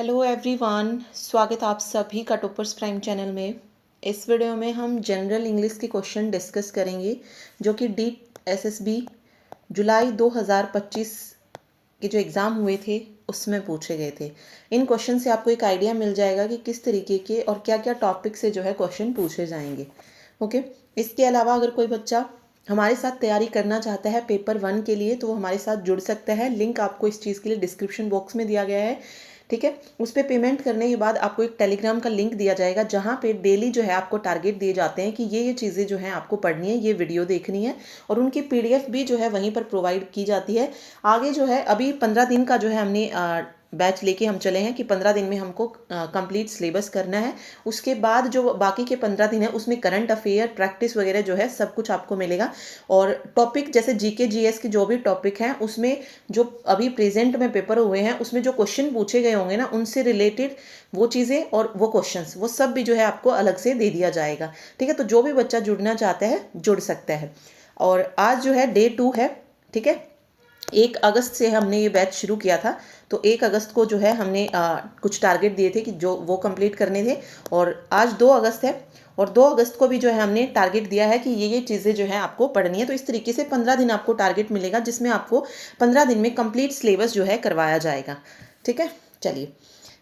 Hello everyone, स्वागत आप सभी का टॉपर्स प्राइम चैनल में। इस वीडियो में हम जनरल इंग्लिश के क्वेश्चन डिस्कस करेंगे जो कि DSSB जुलाई 2025 के जो एग्ज़ाम हुए थे उसमें पूछे गए थे। इन क्वेश्चन से आपको एक आइडिया मिल जाएगा कि किस तरीके के और क्या क्या टॉपिक से जो है क्वेश्चन पूछे जाएंगे। ओके, इसके अलावा अगर कोई बच्चा हमारे साथ तैयारी करना चाहता है पेपर 1 के लिए तो वो हमारे साथ जुड़ सकता है। लिंक आपको इस चीज़ के लिए डिस्क्रिप्शन बॉक्स में दिया गया है, ठीक है। उस पर पेमेंट करने के बाद आपको एक टेलीग्राम का लिंक दिया जाएगा जहाँ पे डेली जो है आपको टारगेट दिए जाते हैं कि ये चीज़ें जो हैं आपको पढ़नी है, ये वीडियो देखनी है और उनकी PDF भी जो है वहीं पर प्रोवाइड की जाती है। आगे जो है अभी 15 दिन का जो है हमने बैच लेके हम चले हैं कि 15 दिन में हमको कंप्लीट सिलेबस करना है। उसके बाद जो बाकी के 15 दिन है उसमें करंट अफेयर, प्रैक्टिस वगैरह जो है सब कुछ आपको मिलेगा। और टॉपिक जैसे GK GS के जो भी टॉपिक हैं उसमें जो अभी प्रेजेंट में पेपर हुए हैं उसमें जो क्वेश्चन पूछे गए होंगे ना उनसे रिलेटेड वो चीज़ें और वो क्वेश्चंस वो सब भी जो है आपको अलग से दे दिया जाएगा, ठीक है। तो जो भी बच्चा जुड़ना चाहता है जुड़ सकता है। और आज जो है Day 2 है, ठीक है। 1 अगस्त से हमने ये बैच शुरू किया था, तो 1 अगस्त को जो है हमने कुछ टारगेट दिए थे कि जो वो कंप्लीट करने थे। और आज 2 अगस्त है और 2 अगस्त को भी जो है हमने टारगेट दिया है कि ये चीज़ें जो है आपको पढ़नी है। तो इस तरीके से 15 दिन आपको टारगेट मिलेगा जिसमें आपको 15 दिन में कंप्लीट सिलेबस जो है करवाया जाएगा, ठीक है। चलिए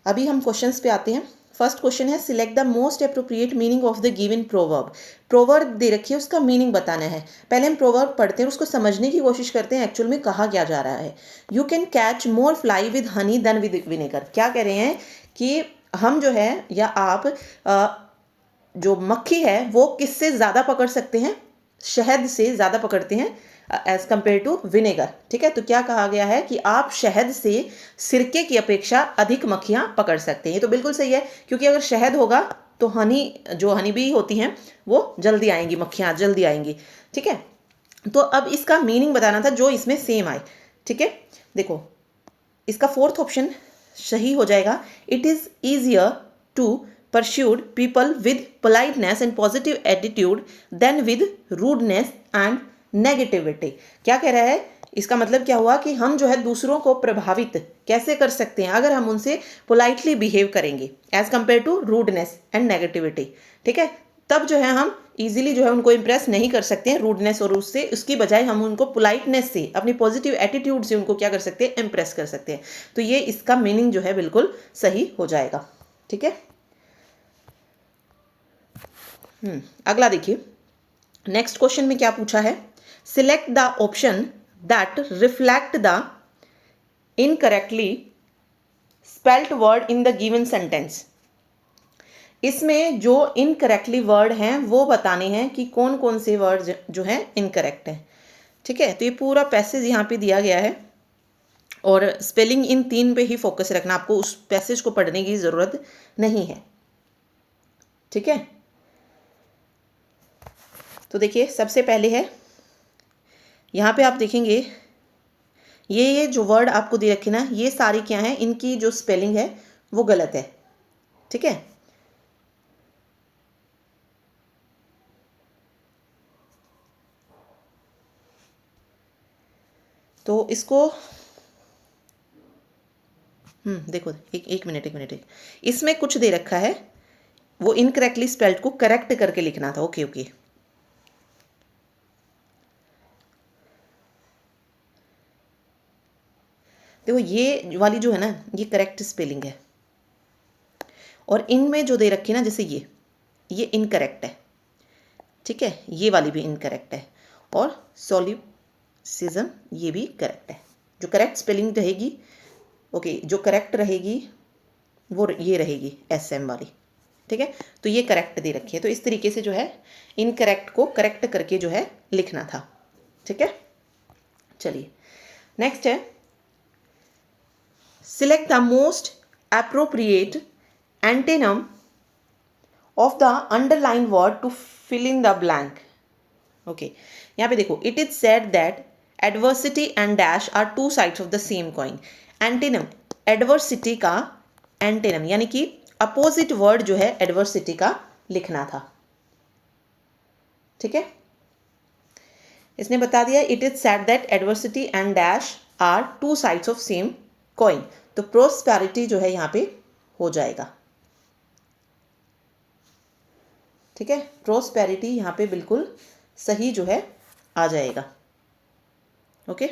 अभी हम क्वेश्चंस पे आते हैं। फर्स्ट क्वेश्चन है, select the most appropriate meaning of the given proverb. Proverb दे रखी है, उसका मीनिंग बताना है। पहले हम प्रोवर्ब पढ़ते हैं, उसको समझने की कोशिश करते हैं एक्चुअल में कहा क्या जा रहा है। You can catch more fly with honey than with vinegar. क्या कह रहे हैं कि हम जो है या आप जो मक्खी है वो किससे ज़्यादा पकड़ सकते हैं, शहद से ज़्यादा पकड़ते हैं एज कंपेयर टू विनेगर, ठीक है। तो क्या कहा गया है कि आप शहद से सिरके की अपेक्षा अधिक मक्खियाँ पकड़ सकते हैं। ये तो बिल्कुल सही है, क्योंकि अगर शहद होगा तो जो हनी बी होती हैं वो जल्दी आएंगी, मक्खियाँ जल्दी आएंगी, ठीक है। तो अब इसका मीनिंग बताना था जो इसमें सेम आए, ठीक है। देखो इसका फोर्थ ऑप्शन सही हो जाएगा। It is easier to persuade people with politeness and positive attitude than with rudeness and negativity. क्या कह रहा है, इसका मतलब क्या हुआ कि हम जो है दूसरों को प्रभावित कैसे कर सकते हैं अगर हम उनसे पोलाइटली बिहेव करेंगे as compare to rudeness and negativity, ठीक है। तब जो है हम इजीली जो है उनको इम्प्रेस नहीं कर सकते हैं रूडनेस और उससे, उसकी बजाय हम उनको पोलाइटनेस से, अपनी पॉजिटिव एटीट्यूड से उनको क्या कर सकते हैं, इम्प्रेस कर सकते हैं। तो ये इसका मीनिंग जो है बिल्कुल सही हो जाएगा, ठीक है। अगला देखिए, नेक्स्ट क्वेश्चन में क्या पूछा है, select the option that reflect the incorrectly spelled word in the given sentence. इसमें जो इनकरेक्टली वर्ड हैं वो बताने हैं कि कौन कौन से वर्ड जो हैं इनकरेक्ट हैं, ठीक है। तो ये पूरा पैसेज यहाँ पे दिया गया है और स्पेलिंग इन 3 पे ही फोकस रखना, आपको उस पैसेज को पढ़ने की ज़रूरत नहीं है, ठीक है। तो देखिए सबसे पहले है, यहाँ पे आप देखेंगे ये जो वर्ड आपको दे रखे ना, ये सारी क्या हैं, इनकी जो स्पेलिंग है वो गलत है, ठीक है। तो इसको देखो एक मिनट इसमें कुछ दे रखा है, वो इनकरेक्टली स्पेल्ड को करेक्ट करके लिखना था। ओके ओके, देखो ये वाली जो है ना ये करेक्ट स्पेलिंग है और इनमें जो दे रखी ना जैसे ये इनकरेक्ट है, ठीक है। ये वाली भी इनकरेक्ट है और सॉल्यूसिज्म ये भी करेक्ट है। जो करेक्ट स्पेलिंग रहेगी, ओके, जो करेक्ट रहेगी वो ये रहेगी SM वाली, ठीक है। तो ये करेक्ट दे रखी है, तो इस तरीके से जो है इनकरेक्ट को करेक्ट करके जो है लिखना था, ठीक है। चलिए नेक्स्ट है, select the most appropriate antonym of the underlined word to fill in the blank। Okay, यहाँ पे देखो, it is said that adversity and dash are two sides of the same coin. Antonym, adversity का antonym यानी कि opposite word जो है adversity का लिखना था, ठीक है। इसने बता दिया it is said that adversity and dash are two sides of same coin. तो प्रोस्पेरिटी जो है यहाँ पे हो जाएगा। ठीक है, प्रोस्पेरिटी यहाँ पे बिल्कुल सही जो है आ जाएगा। ओके,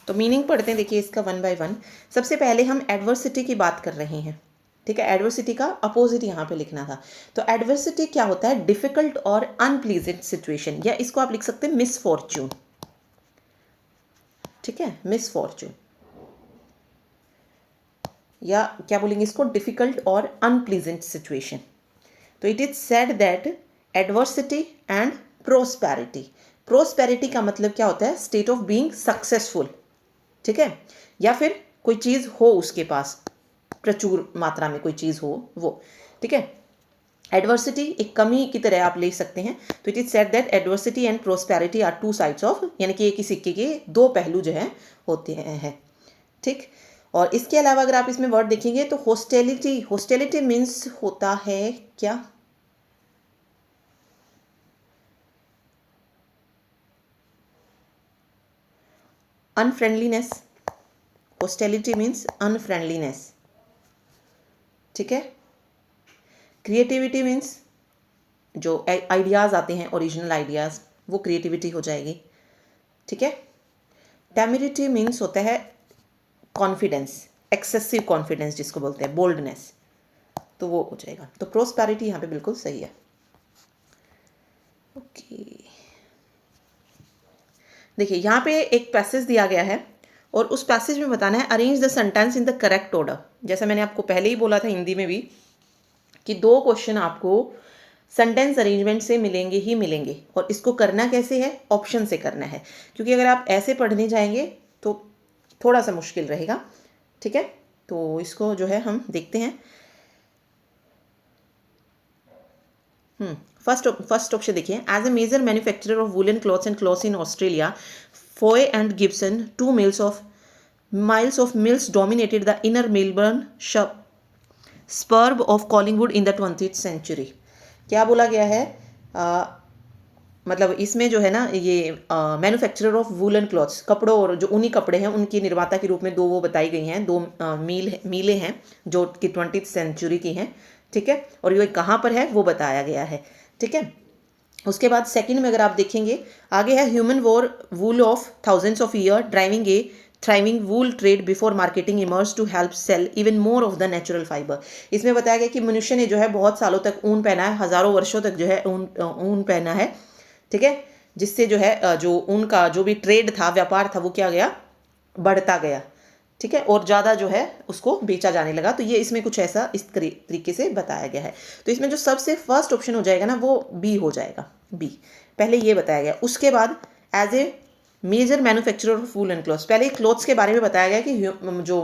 तो मीनिंग पढ़ते हैं, देखिए इसका वन बाय वन। सबसे पहले हम एडवर्सिटी की बात कर रहे हैं। ठीक है, एडवर्सिटी का अपोजिट यहाँ पे लिखना था। तो एडवर्सिटी क्या होता है? डिफिकल्ट और अनप्लीजेंट सिचुएशन, या इसको आप लिख सकते हैं मिसफॉर्च्यून। ठीक है, मिसफॉर्च्यून, या क्या बोलेंगे इसको, डिफिकल्ट और अनप्लीजेंट सिचुएशन। तो it is said that adversity and prosperity, prosperity का मतलब क्या होता है? State of being successful. ठीक है, या फिर कोई चीज़ हो उसके पास, प्रचुर मात्रा में कोई चीज़ हो वो। ठीक है, एडवर्सिटी एक कमी की तरह आप ले सकते हैं। तो it is said that adversity and prosperity are two sides of, यानी कि एक ही सिक्के के दो पहलू जो है होते हैं। ठीक, और इसके अलावा अगर आप इसमें वर्ड देखेंगे तो हॉस्टिलिटी, हॉस्टिलिटी मीन्स होता है क्या? अनफ्रेंडलीनेस। Hostility means unfriendliness. ठीक है, क्रिएटिविटी मीन्स जो आइडियाज़ आते हैं, ओरिजिनल आइडियाज़, वो क्रिएटिविटी हो जाएगी। ठीक है, टेमिडिटी मीन्स होता है कॉन्फिडेंस, एक्सेसिव कॉन्फिडेंस जिसको बोलते हैं, बोल्डनेस, तो वो हो जाएगा। तो प्रोस्पेरिटी यहाँ पे बिल्कुल सही है। ओके, देखिए यहाँ पे एक पैसेज दिया गया है और उस पैसेज में बताना है arrange the sentence in the correct order. जैसा मैंने आपको पहले ही बोला था हिंदी में भी कि दो क्वेश्चन आपको सेंटेंस अरेंजमेंट से मिलेंगे ही मिलेंगे, और इसको करना कैसे है? ऑप्शन से करना है, क्योंकि अगर आप ऐसे पढ़ने जाएंगे तो थोड़ा सा मुश्किल रहेगा। ठीक है, तो इसको जो है हम देखते हैं। फर्स्ट ऑप्शन देखिए, as a major manufacturer of woollen clothes and clothes in Australia, Foy and Gibson, 2 miles of mills dominated the inner Melbourne suburb of Collingwood in the 20th century। क्या बोला गया है? मतलब इसमें जो है ना, ये मैन्युफैक्चरर ऑफ वुलन क्लॉथ्स, कपड़ों और जो ऊनी कपड़े हैं उनकी निर्माता के रूप में दो वो बताई गई हैं, दो मीलें हैं जो कि 20th सेंचुरी की हैं। ठीक है, और ये कहाँ पर है वो बताया गया है। ठीक है, उसके बाद सेकंड में अगर आप देखेंगे, आगे है human wool of thousands of year driving a thriving wool trade before marketing emerge to help sell even more of the natural fibre. इसमें बताया गया कि मनुष्य ने जो है बहुत सालों तक ऊन पहना है, हजारों वर्षों तक जो है ऊन पहना है। ठीक है, जिससे जो है जो ऊन का जो भी ट्रेड था, व्यापार था, वो क्या गया? बढ़ता गया। ठीक है, और ज़्यादा जो है उसको बेचा जाने लगा। तो ये इसमें कुछ ऐसा इस तरीके से बताया गया है। तो इसमें जो सबसे फर्स्ट ऑप्शन हो जाएगा ना, वो बी हो जाएगा। बी पहले ये बताया गया। उसके बाद as a major manufacturer of wool and clothes, पहले क्लॉथ्स के बारे में बताया गया कि जो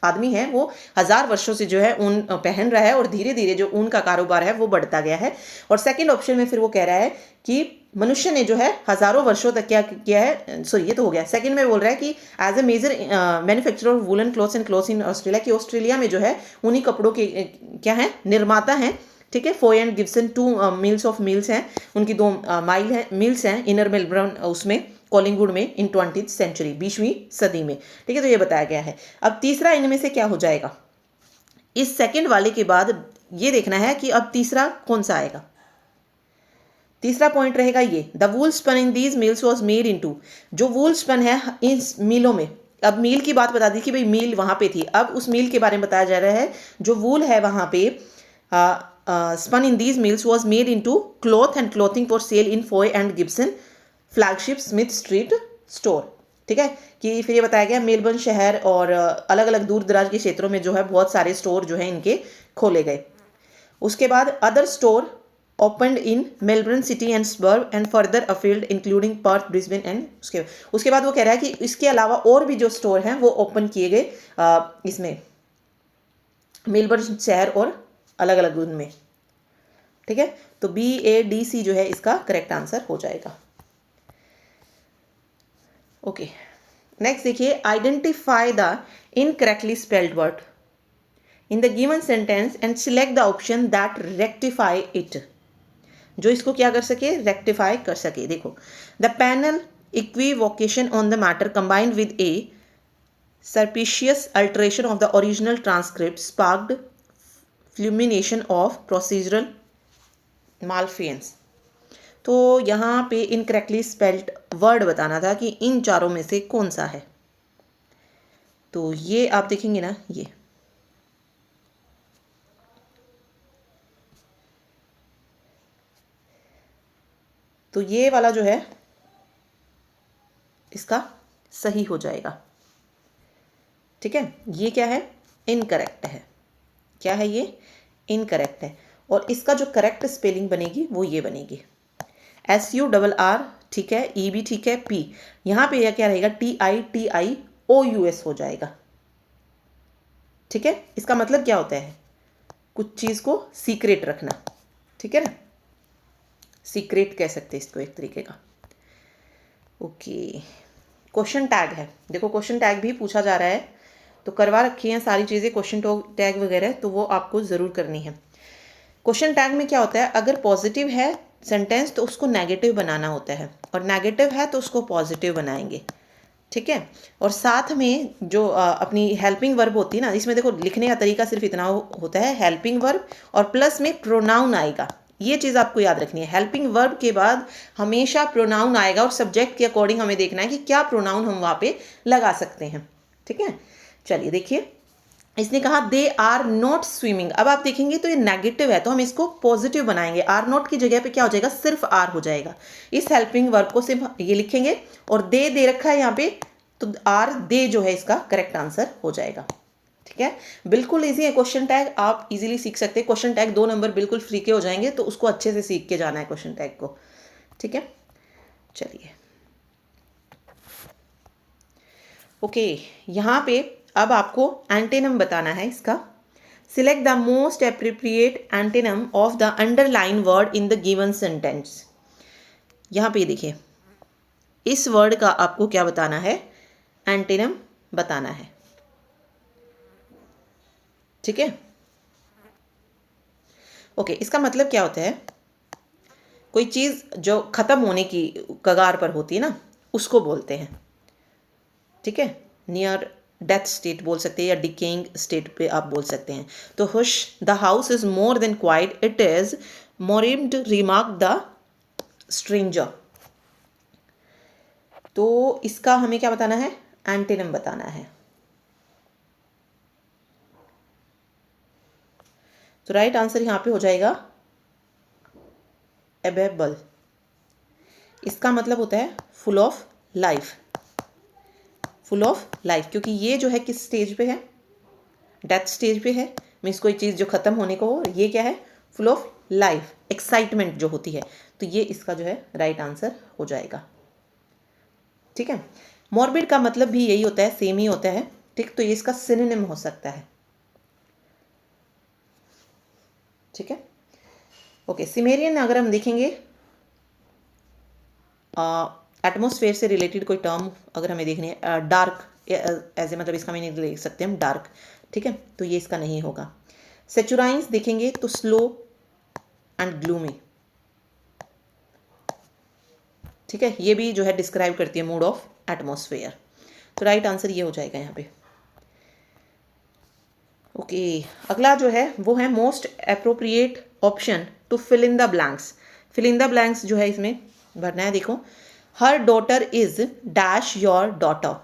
आदमी है वो 1000 वर्षों से जो है ऊन पहन रहा है और धीरे धीरे जो ऊन का कारोबार है वो बढ़ता गया है। और सेकंड ऑप्शन में फिर वो कह रहा है कि मनुष्य ने जो है हजारों वर्षों तक क्या किया है, सॉरी ये तो हो गया। सेकंड में बोल रहा है कि as a major manufacturer of woollen clothes and clothes in Australia, कि ऑस्ट्रेलिया में जो है ऊनी कपड़ों के क्या है? निर्माता हैं। ठीक है, फोए एंड गिब्सन 2 मिल्स हैं, उनकी 2 माइल है मिल्स हैं इनर मेलबर्न उसमें कॉलिंगवुड में इन 20th सेंचुरी, 20वीं सदी में। ठीक है, तो ये बताया गया है। अब तीसरा इनमें से क्या हो जाएगा? इस सेकंड वाले के बाद ये देखना है कि अब तीसरा कौन सा आएगा। तीसरा पॉइंट रहेगा ये, the wool spun in these mills was made into, जो वूल स्पन है इस मिलों में। अब मील की बात बता दी कि भाई मील वहां पे थी, अब उस मील के बारे में बताया जा रहा है। जो वूल है वहां पे spun in these mills was made into cloth and clothing for sale in Foy and Gibson flagship Smith Street store. ठीक है, कि फिर ये बताया गया मेलबर्न शहर और अलग अलग दूर दराज के क्षेत्रों में जो है बहुत सारे स्टोर जो है इनके खोले गए। उसके बाद other store opened in Melbourne city and suburb and further afield including Perth, Brisbane and उसके बाद वो कह रहा है कि इसके अलावा और भी जो स्टोर हैं वो ओपन किए गए इसमें मेलबर्न शहर और अलग अलग उनमें। ठीक है, तो BADC जो है इसका करेक्ट आंसर हो जाएगा। ओके, नेक्स्ट देखिए, identify the incorrectly spelled word in the given sentence and select the option that rectify it, जो इसको क्या कर सके? रेक्टिफाई कर सके। देखो, the panel equivocation on the matter combined with a suspicious alteration of the original transcript sparked fulmination of procedural malfeasance. तो यहाँ पे इनकरेक्टली स्पेल्ड वर्ड बताना था कि इन चारों में से कौन सा है। तो ये आप देखेंगे ना, ये तो ये वाला जो है इसका सही हो जाएगा। ठीक है, ये क्या है, इनकरेक्ट है। क्या है ये, इनकरेक्ट है। और इसका जो करेक्ट स्पेलिंग बनेगी वो ये बनेगी SURR, ठीक है, E भी ठीक है, P यहाँ पे यह क्या रहेगा, TITIOUS हो जाएगा। ठीक है, इसका मतलब क्या होता है, कुछ चीज़ को सीक्रेट रखना। ठीक है ना, सीक्रेट कह सकते हैं इसको एक तरीके का। ओके, क्वेश्चन टैग है। देखो क्वेश्चन टैग भी पूछा जा रहा है, तो करवा रखी हैं सारी चीज़ें, क्वेश्चन टैग वगैरह, तो वो आपको ज़रूर करनी है। क्वेश्चन टैग में क्या होता है, अगर पॉजिटिव है सेंटेंस तो उसको नेगेटिव बनाना होता है, और नेगेटिव है तो उसको पॉजिटिव बनाएंगे। ठीक है, और साथ में जो अपनी हेल्पिंग वर्ब होती है ना, इसमें देखो लिखने का तरीका सिर्फ इतना होता है, हेल्पिंग वर्ब और प्लस में प्रोनाउन आएगा। ये चीज़ आपको याद रखनी है, हेल्पिंग वर्ब के बाद हमेशा प्रोनाउन आएगा, और सब्जेक्ट के अकॉर्डिंग हमें देखना है कि क्या प्रोनाउन हम वहाँ पे लगा सकते हैं। ठीक है, चलिए देखिए, इसने कहा दे आर नॉट स्विमिंग। अब आप देखेंगे तो ये नेगेटिव है, तो हम इसको पॉजिटिव बनाएंगे। आर नॉट की जगह पे क्या हो जाएगा, सिर्फ आर हो जाएगा। इस हेल्पिंग वर्ब को सिर्फ ये लिखेंगे, और दे रखा है यहाँ पे, तो आर दे जो है इसका करेक्ट आंसर हो जाएगा। ठीक है, बिल्कुल इजी है क्वेश्चन टैग, आप इजीली सीख सकते हैं। क्वेश्चन टैग 2 नंबर बिल्कुल फ्री के हो जाएंगे, तो उसको अच्छे से सीख के जाना है क्वेश्चन टैग को। ठीक है, चलिए ओके, यहाँ पे अब आपको एंटेनम बताना है इसका। Select the most appropriate एंटेनम of the underline word in the given sentence. यहाँ पे देखिए, इस वर्ड का आपको क्या बताना है, एंटेनम बताना है। ठीक है, ओके, इसका मतलब क्या होता है, कोई चीज़ जो ख़त्म होने की कगार पर होती है ना, उसको बोलते हैं। ठीक है, नियर डेथ स्टेट बोल सकते हैं, या डिकेइंग स्टेट पे आप बोल सकते हैं। तो hush the house is more than quiet, it is moribund, remark the stranger. तो इसका हमें क्या बताना है, एंटेनम बताना है। तो राइट आंसर यहाँ पे हो जाएगा एबेबल। इसका मतलब होता है full of life, full of life, क्योंकि ये जो है किस स्टेज पे है, डेथ स्टेज पे है, मीन्स कोई चीज़ जो ख़त्म होने को हो। ये क्या है, फुल ऑफ लाइफ, एक्साइटमेंट जो होती है। तो ये इसका जो है राइट आंसर हो जाएगा। ठीक है, मॉर्बिड का मतलब भी यही होता है, सेम ही होता है। ठीक, तो ये इसका सिनोनिम हो सकता है। ठीक है, ओके, सिमेरियन अगर हम देखेंगे, एटमोसफेयर से रिलेटेड कोई टर्म अगर हमें देखनी है, डार्क एज ए, मतलब इसका मीनिंग ले सकते हैं हम डार्क। ठीक है, तो ये इसका नहीं होगा। सेचुराइंस देखेंगे तो स्लो एंड ग्लूमी। ठीक है, ये भी जो है डिस्क्राइब करती है मूड ऑफ एटमोसफेयर। तो राइट आंसर ये हो जाएगा यहाँ पे। ओके, अगला जो है वो है most appropriate option to fill in the blanks. Fill in the blanks जो है इसमें भरना है। देखो, her daughter is dash your daughter,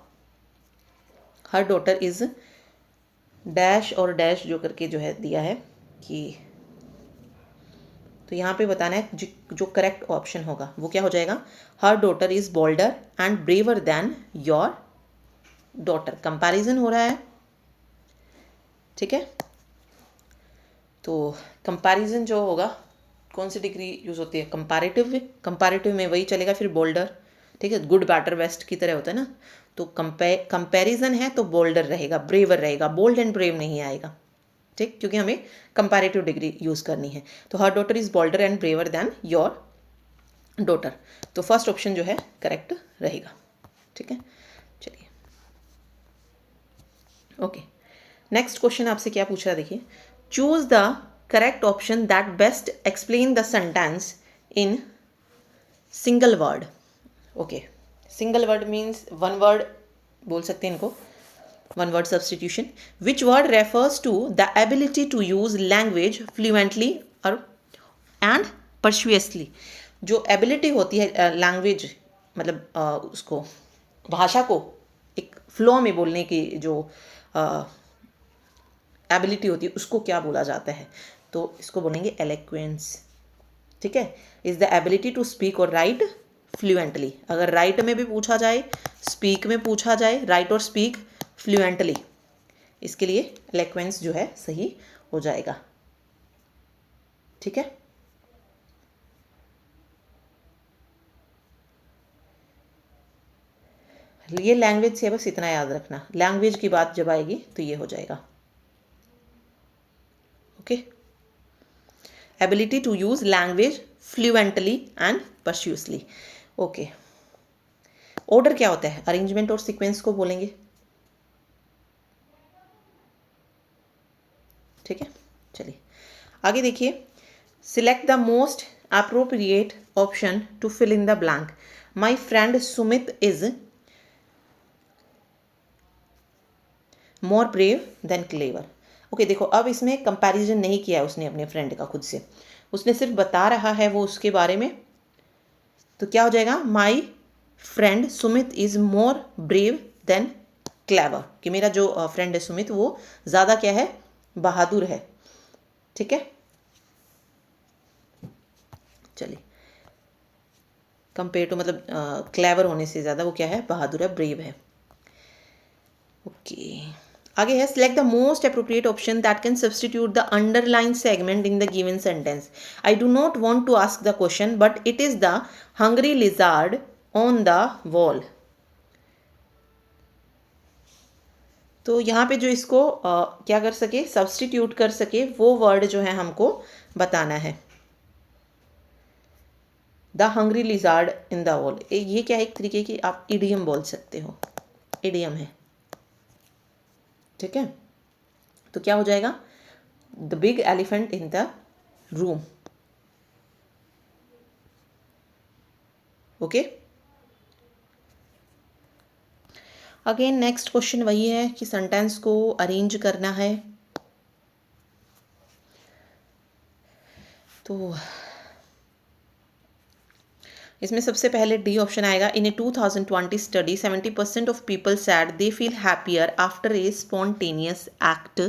her daughter is dash और डैश जो करके जो है दिया है कि, तो यहाँ पे बताना है जो करेक्ट ऑप्शन होगा वो क्या हो जाएगा, her daughter is bolder and braver than your daughter. Comparison हो रहा है। ठीक है, तो कंपैरिजन जो होगा, कौन सी डिग्री यूज़ होती है, कंपैरेटिव। कंपैरेटिव में वही चलेगा फिर बोल्डर। ठीक है, गुड बैटर बेस्ट की तरह होता है ना, तो कंपैरिजन है तो बोल्डर रहेगा, ब्रेवर रहेगा, बोल्ड एंड ब्रेव नहीं आएगा। ठीक, क्योंकि हमें कंपैरेटिव डिग्री यूज़ करनी है। तो her daughter is bolder and braver than your daughter. तो फर्स्ट ऑप्शन जो है करेक्ट रहेगा। ठीक है, चलिए ओके, नेक्स्ट क्वेश्चन आपसे क्या पूछ रहा है, देखिए, choose the correct option that best explain the sentence in single word. Okay, single word means one word बोल सकते हैं इनको। One word substitution. Which word refers to the ability to use language fluently और and persuasively. जो ability होती है language मतलब उसको भाषा को एक फ्लो में बोलने की जो एबिलिटी होती है उसको क्या बोला जाता है, तो इसको बोलेंगे एलोक्वेंस. ठीक है. Is the ability to speak और राइट फ्लुएंटली. अगर राइट में भी पूछा जाए, स्पीक में पूछा जाए, राइट और स्पीक फ्लुएंटली, इसके लिए एलोक्वेंस जो है सही हो जाएगा. ठीक है. ये लैंग्वेज से बस इतना याद रखना, लैंग्वेज की बात जब आएगी तो ये हो जाएगा. Okay. Ability to use language fluently and persuasively. Okay. Order क्या होता है? अरेंजमेंट और सीक्वेंस को बोलेंगे. ठीक है. चलिए आगे देखिए. Select the most appropriate option to fill in the blank. My friend Sumit is more brave than clever. Okay देखो, अब इसमें कंपैरिजन नहीं किया है उसने अपने फ्रेंड का खुद से, उसने सिर्फ बता रहा है वो उसके बारे में. तो क्या हो जाएगा? My friend Sumit is more brave than clever, कि मेरा जो फ्रेंड है सुमित वो ज़्यादा क्या है? बहादुर है. ठीक है. चलिए, कंपेयर टू मतलब क्लेवर होने से ज़्यादा वो क्या है? बहादुर है, ब्रेव है. ओके. आगे है select the most appropriate option that can substitute the underline segment in the given sentence. I do not want to ask the question but it is the hungry lizard on the wall. तो यहाँ पे जो इसको क्या कर सके? Substitute कर सके, वो वर्ड जो है हमको बताना है. The hungry lizard in the wall, ये क्या है? एक तरीके की आप इडियम बोल सकते हो, इडियम है. ठीक है. तो क्या हो जाएगा? The big elephant in the room. Okay. Again next question वही है कि सेंटेंस को अरेंज करना है. तो इसमें सबसे पहले डी ऑप्शन आएगा. In a 2020 study 70% of people said they feel happier after a spontaneous act.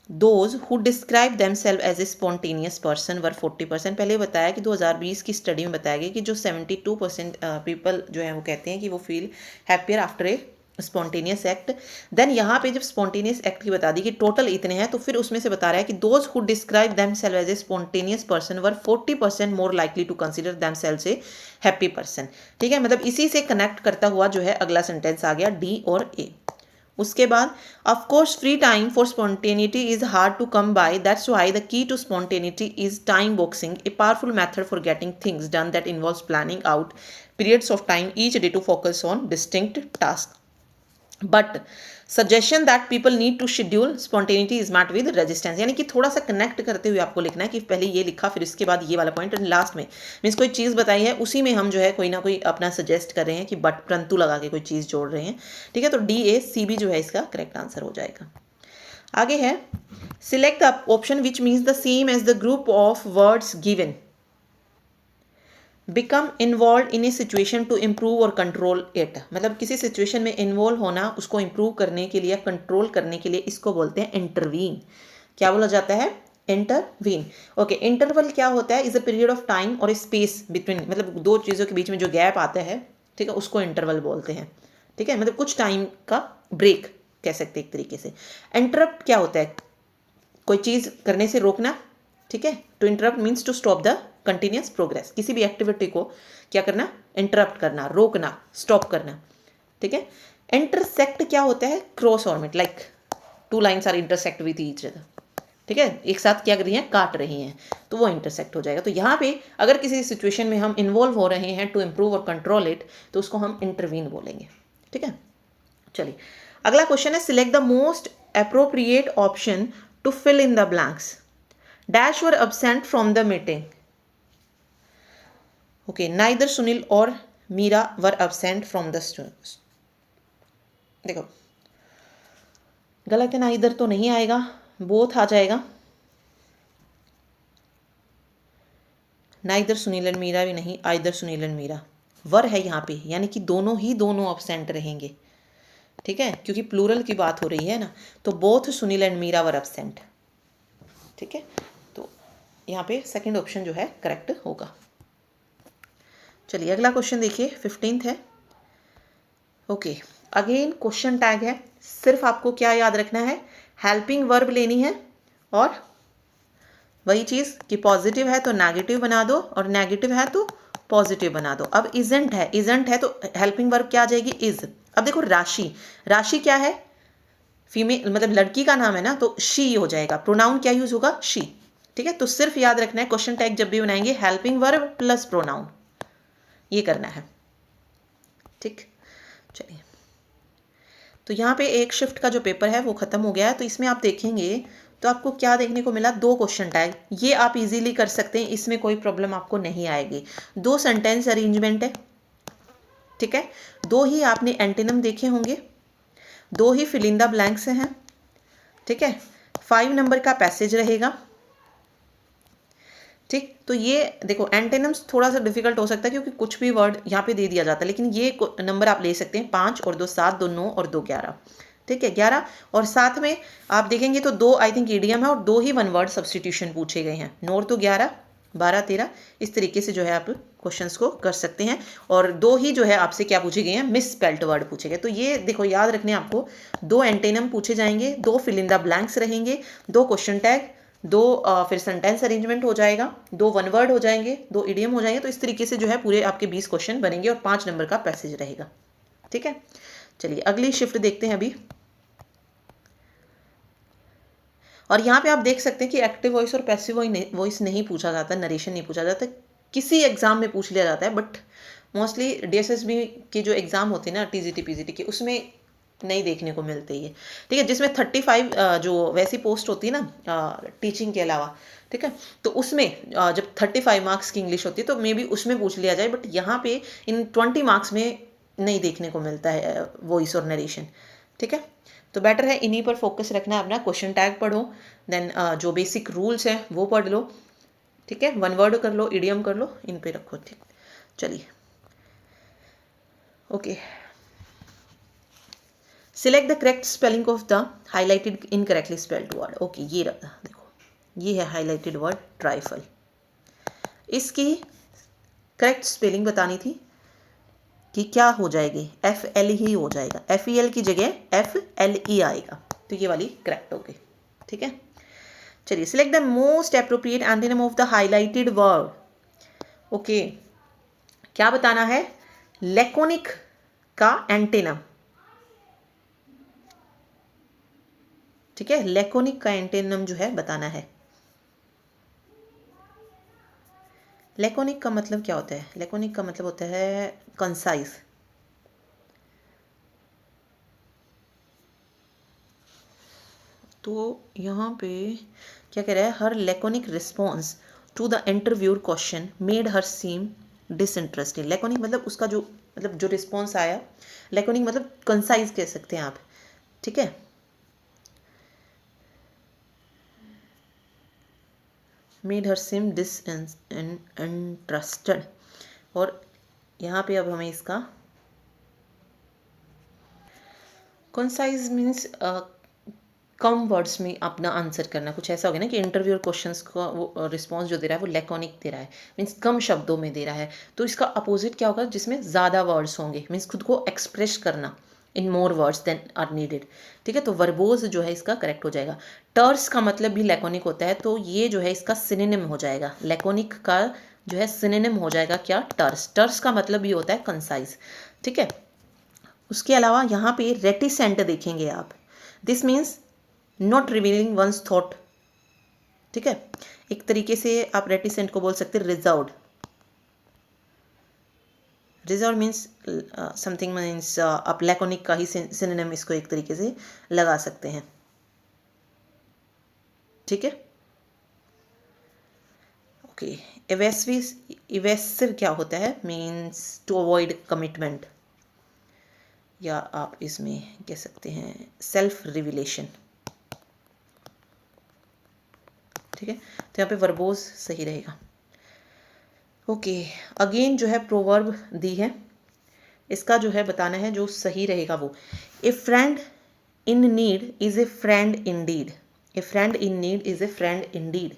Those who describe themselves as a spontaneous person were 40%. पहले बताया कि 2020 की स्टडी में बताया गया कि जो 72% पीपल जो है वो कहते हैं कि वो feel happier after a spontaneous act. Then यहाँ पे जब स्पॉन्टेनियस एक्ट की बता दी कि टोटल इतने हैं, तो फिर उसमें से बता रहा है कि those who describe themselves as a spontaneous person were 40% more likely to consider themselves a happy person. ठीक है. मतलब इसी से कनेक्ट करता हुआ जो है अगला सेंटेंस आ गया डी और ए. उसके बाद of course free time for spontaneity is hard to come by, that's why the key to spontaneity is time boxing, a powerful method for getting things done that involves planning out periods of time each day to focus on distinct tasks. But suggestion that people need to schedule spontaneity is met with resistance. यानी कि थोड़ा सा connect करते हुए आपको लिखना है कि पहले ये लिखा फिर इसके बाद ये वाला पॉइंट और लास्ट में मीन्स कोई चीज़ बताई है उसी में हम जो है कोई ना कोई अपना सजेस्ट कर रहे हैं कि बट परंतु लगा के कोई चीज़ जोड़ रहे हैं. ठीक है. तो डी ए सी बी जो है इसका करेक्ट आंसर हो जाएगा. आगे है select the option which means the same as the group of words given. Become involve in a situation to improve और कंट्रोल इट. मतलब किसी सिचुएशन में इन्वॉल्व होना, उसको इम्प्रूव करने के लिए, कंट्रोल करने के लिए, इसको बोलते हैं इंटरवीन. क्या बोला जाता है? इंटरवीन. ओके. इंटरवल क्या होता है? Is a period of time और स्पेस बिटवीन, मतलब दो चीज़ों के बीच में जो गैप आता है, ठीक है, उसको इंटरवल बोलते हैं. ठीक है. मतलब कुछ टाइम का ब्रेक कह सकते हैं एक तरीके से. इंटरप्ट क्या होता है? कोई चीज़ करने से रोकना. ठीक है. To interrupt means to stop the continuous progress. किसी भी एक्टिविटी को क्या करना? इंटरप्ट करना, रोकना, स्टॉप करना. ठीक है. इंटरसेक्ट क्या होता है? Cross or meet, like two lines are intersect with each other. ठीक है. एक साथ क्या कर रही हैं? काट रही हैं, तो वो इंटरसेक्ट हो जाएगा. तो यहाँ पे अगर किसी सिचुएशन में हम इन्वॉल्व हो रहे हैं टू इम्प्रूव और कंट्रोल इट, तो उसको हम इंटरवीन बोलेंगे. ठीक है. चलिए अगला क्वेश्चन है select the most appropriate option to fill in the blanks. Dash were absent from the meeting. Okay. Neither Sunil और Meera were absent from the. देखो गलत है ना, इधर तो नहीं आएगा, बोथ आ जाएगा। ना इधर सुनील एंड मीरा भी नहीं, आइदर सुनील एंड मीरा। वर है यहाँ पे, यानी कि दोनों एब्सेंट रहेंगे। ठीक है, क्योंकि प्लूरल की बात हो रही है ना, तो both Sunil and Meera were absent. ठीक है, तो यहाँ पे सेकंड ऑप्शन जो है करेक्ट होगा। चलिए अगला क्वेश्चन देखिए, 15th है। ओके, अगेन क्वेश्चन टैग है। सिर्फ आपको क्या याद रखना है, हेल्पिंग वर्ब लेनी है और वही चीज़ कि पॉजिटिव है तो नेगेटिव बना दो और नेगेटिव है तो पॉजिटिव बना दो। अब इजेंट है तो हेल्पिंग वर्ब क्या आ जाएगी, इज। अब देखो राशि, राशि क्या है, फीमेल मतलब लड़की का नाम है ना, तो शी हो जाएगा। प्रोनाउन क्या यूज होगा, शी। ठीक है, तो सिर्फ याद रखना है क्वेश्चन टैग जब भी बनाएंगे हेल्पिंग वर्ब प्लस प्रोनाउन, ये करना है। ठीक, चलिए तो यहाँ पे एक शिफ्ट का जो पेपर है वो खत्म हो गया है। तो इसमें आप देखेंगे तो आपको क्या देखने को मिला, 2 क्वेश्चन टैग। ये आप इजीली कर सकते हैं, इसमें कोई प्रॉब्लम आपको नहीं आएगी। 2 सेंटेंस अरेंजमेंट है। ठीक है, 2 ही आपने एंटोनिम देखे होंगे, 2 ही फिल इन द ब्लैंक्स हैं। ठीक है, 5 नंबर का पैसेज रहेगा। ठीक, तो ये देखो एंटेनिम्स थोड़ा सा डिफिकल्ट हो सकता है क्योंकि कुछ भी वर्ड यहाँ पे दे दिया जाता है, लेकिन ये नंबर आप ले सकते हैं 5 और 2 7, 2 9 और 2 11। ठीक है, 11 और साथ में आप देखेंगे तो 2 आई थिंक ईडियम है और 2 ही वन वर्ड सब्सटीट्यूशन पूछे गए हैं। 9 तो 11, 12 13, इस तरीके से जो है आप क्वेश्चंस को कर सकते हैं। और 2 ही जो है आपसे क्या पूछे गए हैं, मिस स्पेल्ट वर्ड पूछे गए। तो ये देखो याद रखने आपको, 2 एंटेनिम पूछे जाएंगे, 2 फिल इन द ब्लैंक्स रहेंगे, 2 क्वेश्चन टैग, 2 फिर सेंटेंस अरेंजमेंट हो जाएगा, 2 वन वर्ड हो जाएंगे, 2 इडियम हो जाएंगे। तो इस तरीके से जो है पूरे आपके 20 क्वेश्चन बनेंगे और 5 नंबर का पैसेज रहेगा। ठीक है, चलिए अगली शिफ्ट देखते हैं अभी। और यहाँ पे आप देख सकते हैं कि एक्टिव वॉइस और पैसिव वॉइस नहीं पूछा जाता, नरेशन नहीं पूछा जाता। किसी एग्जाम में पूछ लिया जाता है, बट मोस्टली डीएसएसबी के जो एग्जाम होते हैं ना, टीजीटी पीजीटी के, उसमें नहीं देखने को मिलते ये। ठीक है, जिसमें 35 जो वैसी पोस्ट होती है ना टीचिंग के अलावा, ठीक है, तो उसमें जब 35 मार्क्स की इंग्लिश होती है तो मे बी उसमें पूछ लिया जाए, बट यहाँ पे इन 20 मार्क्स में नहीं देखने को मिलता है वॉइस और नरेशन। ठीक है, तो बेटर है इन्हीं पर फोकस रखना है अपना। क्वेश्चन टैग पढ़ो, देन जो बेसिक रूल्स हैं वो पढ़ लो। ठीक है, वन वर्ड कर लो, इडियम कर लो, इन पे रखो। ठीक, चलिए okay. Select the correct spelling of the highlighted incorrectly spelled word. Okay, ये रहा, देखो ये है हाईलाइटेड वर्ड ट्राइफल। इसकी करेक्ट स्पेलिंग बतानी थी कि क्या हो जाएगी, FL ही हो जाएगा, FEL की जगह FLE आएगा, तो ये वाली करेक्ट हो गई। ठीक है, चलिए select the most appropriate antonym of the highlighted word. Okay, क्या बताना है, लैकोनिक का एंटोनिम। ठीक है, लैकोनिक का एंटोनिम जो है बताना है। लैकोनिक का मतलब क्या होता है, लैकोनिक का मतलब होता है कंसाइज। तो यहाँ पे क्या कह रहा है, her laconic response to the interviewer question made her seem disinterested. Laconic मतलब उसका जो मतलब जो रिस्पॉन्स आया, लैकोनिक मतलब कंसाइज कह सकते हैं आप। ठीक है, मेड हर सीम डिसइंटरेस्टेड। और यहाँ पे अब हमें इसका कंसाइज मीन्स कम वर्ड्स में अपना आंसर करना, कुछ ऐसा हो गया ना कि इंटरव्यू क्वेश्चंस का वो रिस्पॉन्स जो दे रहा है वो लैकोनिक दे रहा है, मीन्स कम शब्दों में दे रहा है। तो इसका अपोजिट क्या होगा, जिसमें ज़्यादा वर्ड्स होंगे, मीन्स खुद को एक्सप्रेस करना in more words than are needed. ठीक है, तो वर्बोज जो है इसका करेक्ट हो जाएगा। टर्स का मतलब भी लैकोनिक होता है, तो ये जो है इसका सिनोनिम हो जाएगा। लैकोनिक का जो है सिनोनिम हो जाएगा क्या, टर्स। टर्स का मतलब भी होता है कंसाइज। ठीक है, उसके अलावा यहाँ पे रेटिसेंट देखेंगे आप, this means not revealing one's thought. ठीक है, एक तरीके से आप रेटिसेंट को बोल सकते हैं reserved. Reserve means something, means आप लैकोनिक का ही सिनोनिम इसको एक तरीके से लगा सकते हैं। ठीक है, ओके। इवेसिव क्या होता है, मीन्स टू अवॉइड कमिटमेंट। या आप इसमें कह सकते हैं सेल्फ रिविलेशन। ठीक है, तो यहाँ पे वर्बोज सही रहेगा। ओके, अगेन जो है प्रोवर्ब दी है, इसका जो है बताना है जो सही रहेगा वो। ए friend in need is a friend Indeed. A friend in need is a friend Indeed.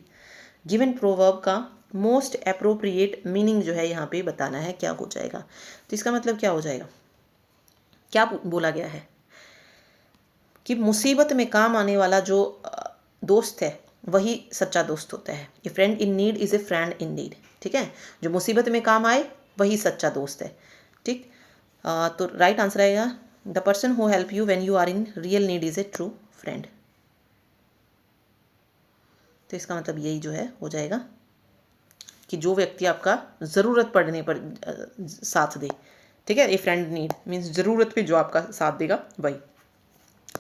Given proverb का मोस्ट अप्रोप्रिएट मीनिंग जो है यहाँ पे बताना है, क्या हो जाएगा। तो इसका मतलब क्या हो जाएगा, क्या बोला गया है कि मुसीबत में काम आने वाला जो दोस्त है वही सच्चा दोस्त होता है। ए friend in need is A friend in need. ठीक है, जो मुसीबत में काम आए वही सच्चा दोस्त है। ठीक, तो राइट आंसर आएगा the person who help you when you are in real need is a true friend. तो इसका मतलब यही जो है हो जाएगा कि जो व्यक्ति आपका ज़रूरत पड़ने पर साथ दे। ठीक है, ए फ्रेंड नीड मीन्स ज़रूरत पे जो आपका साथ देगा वही।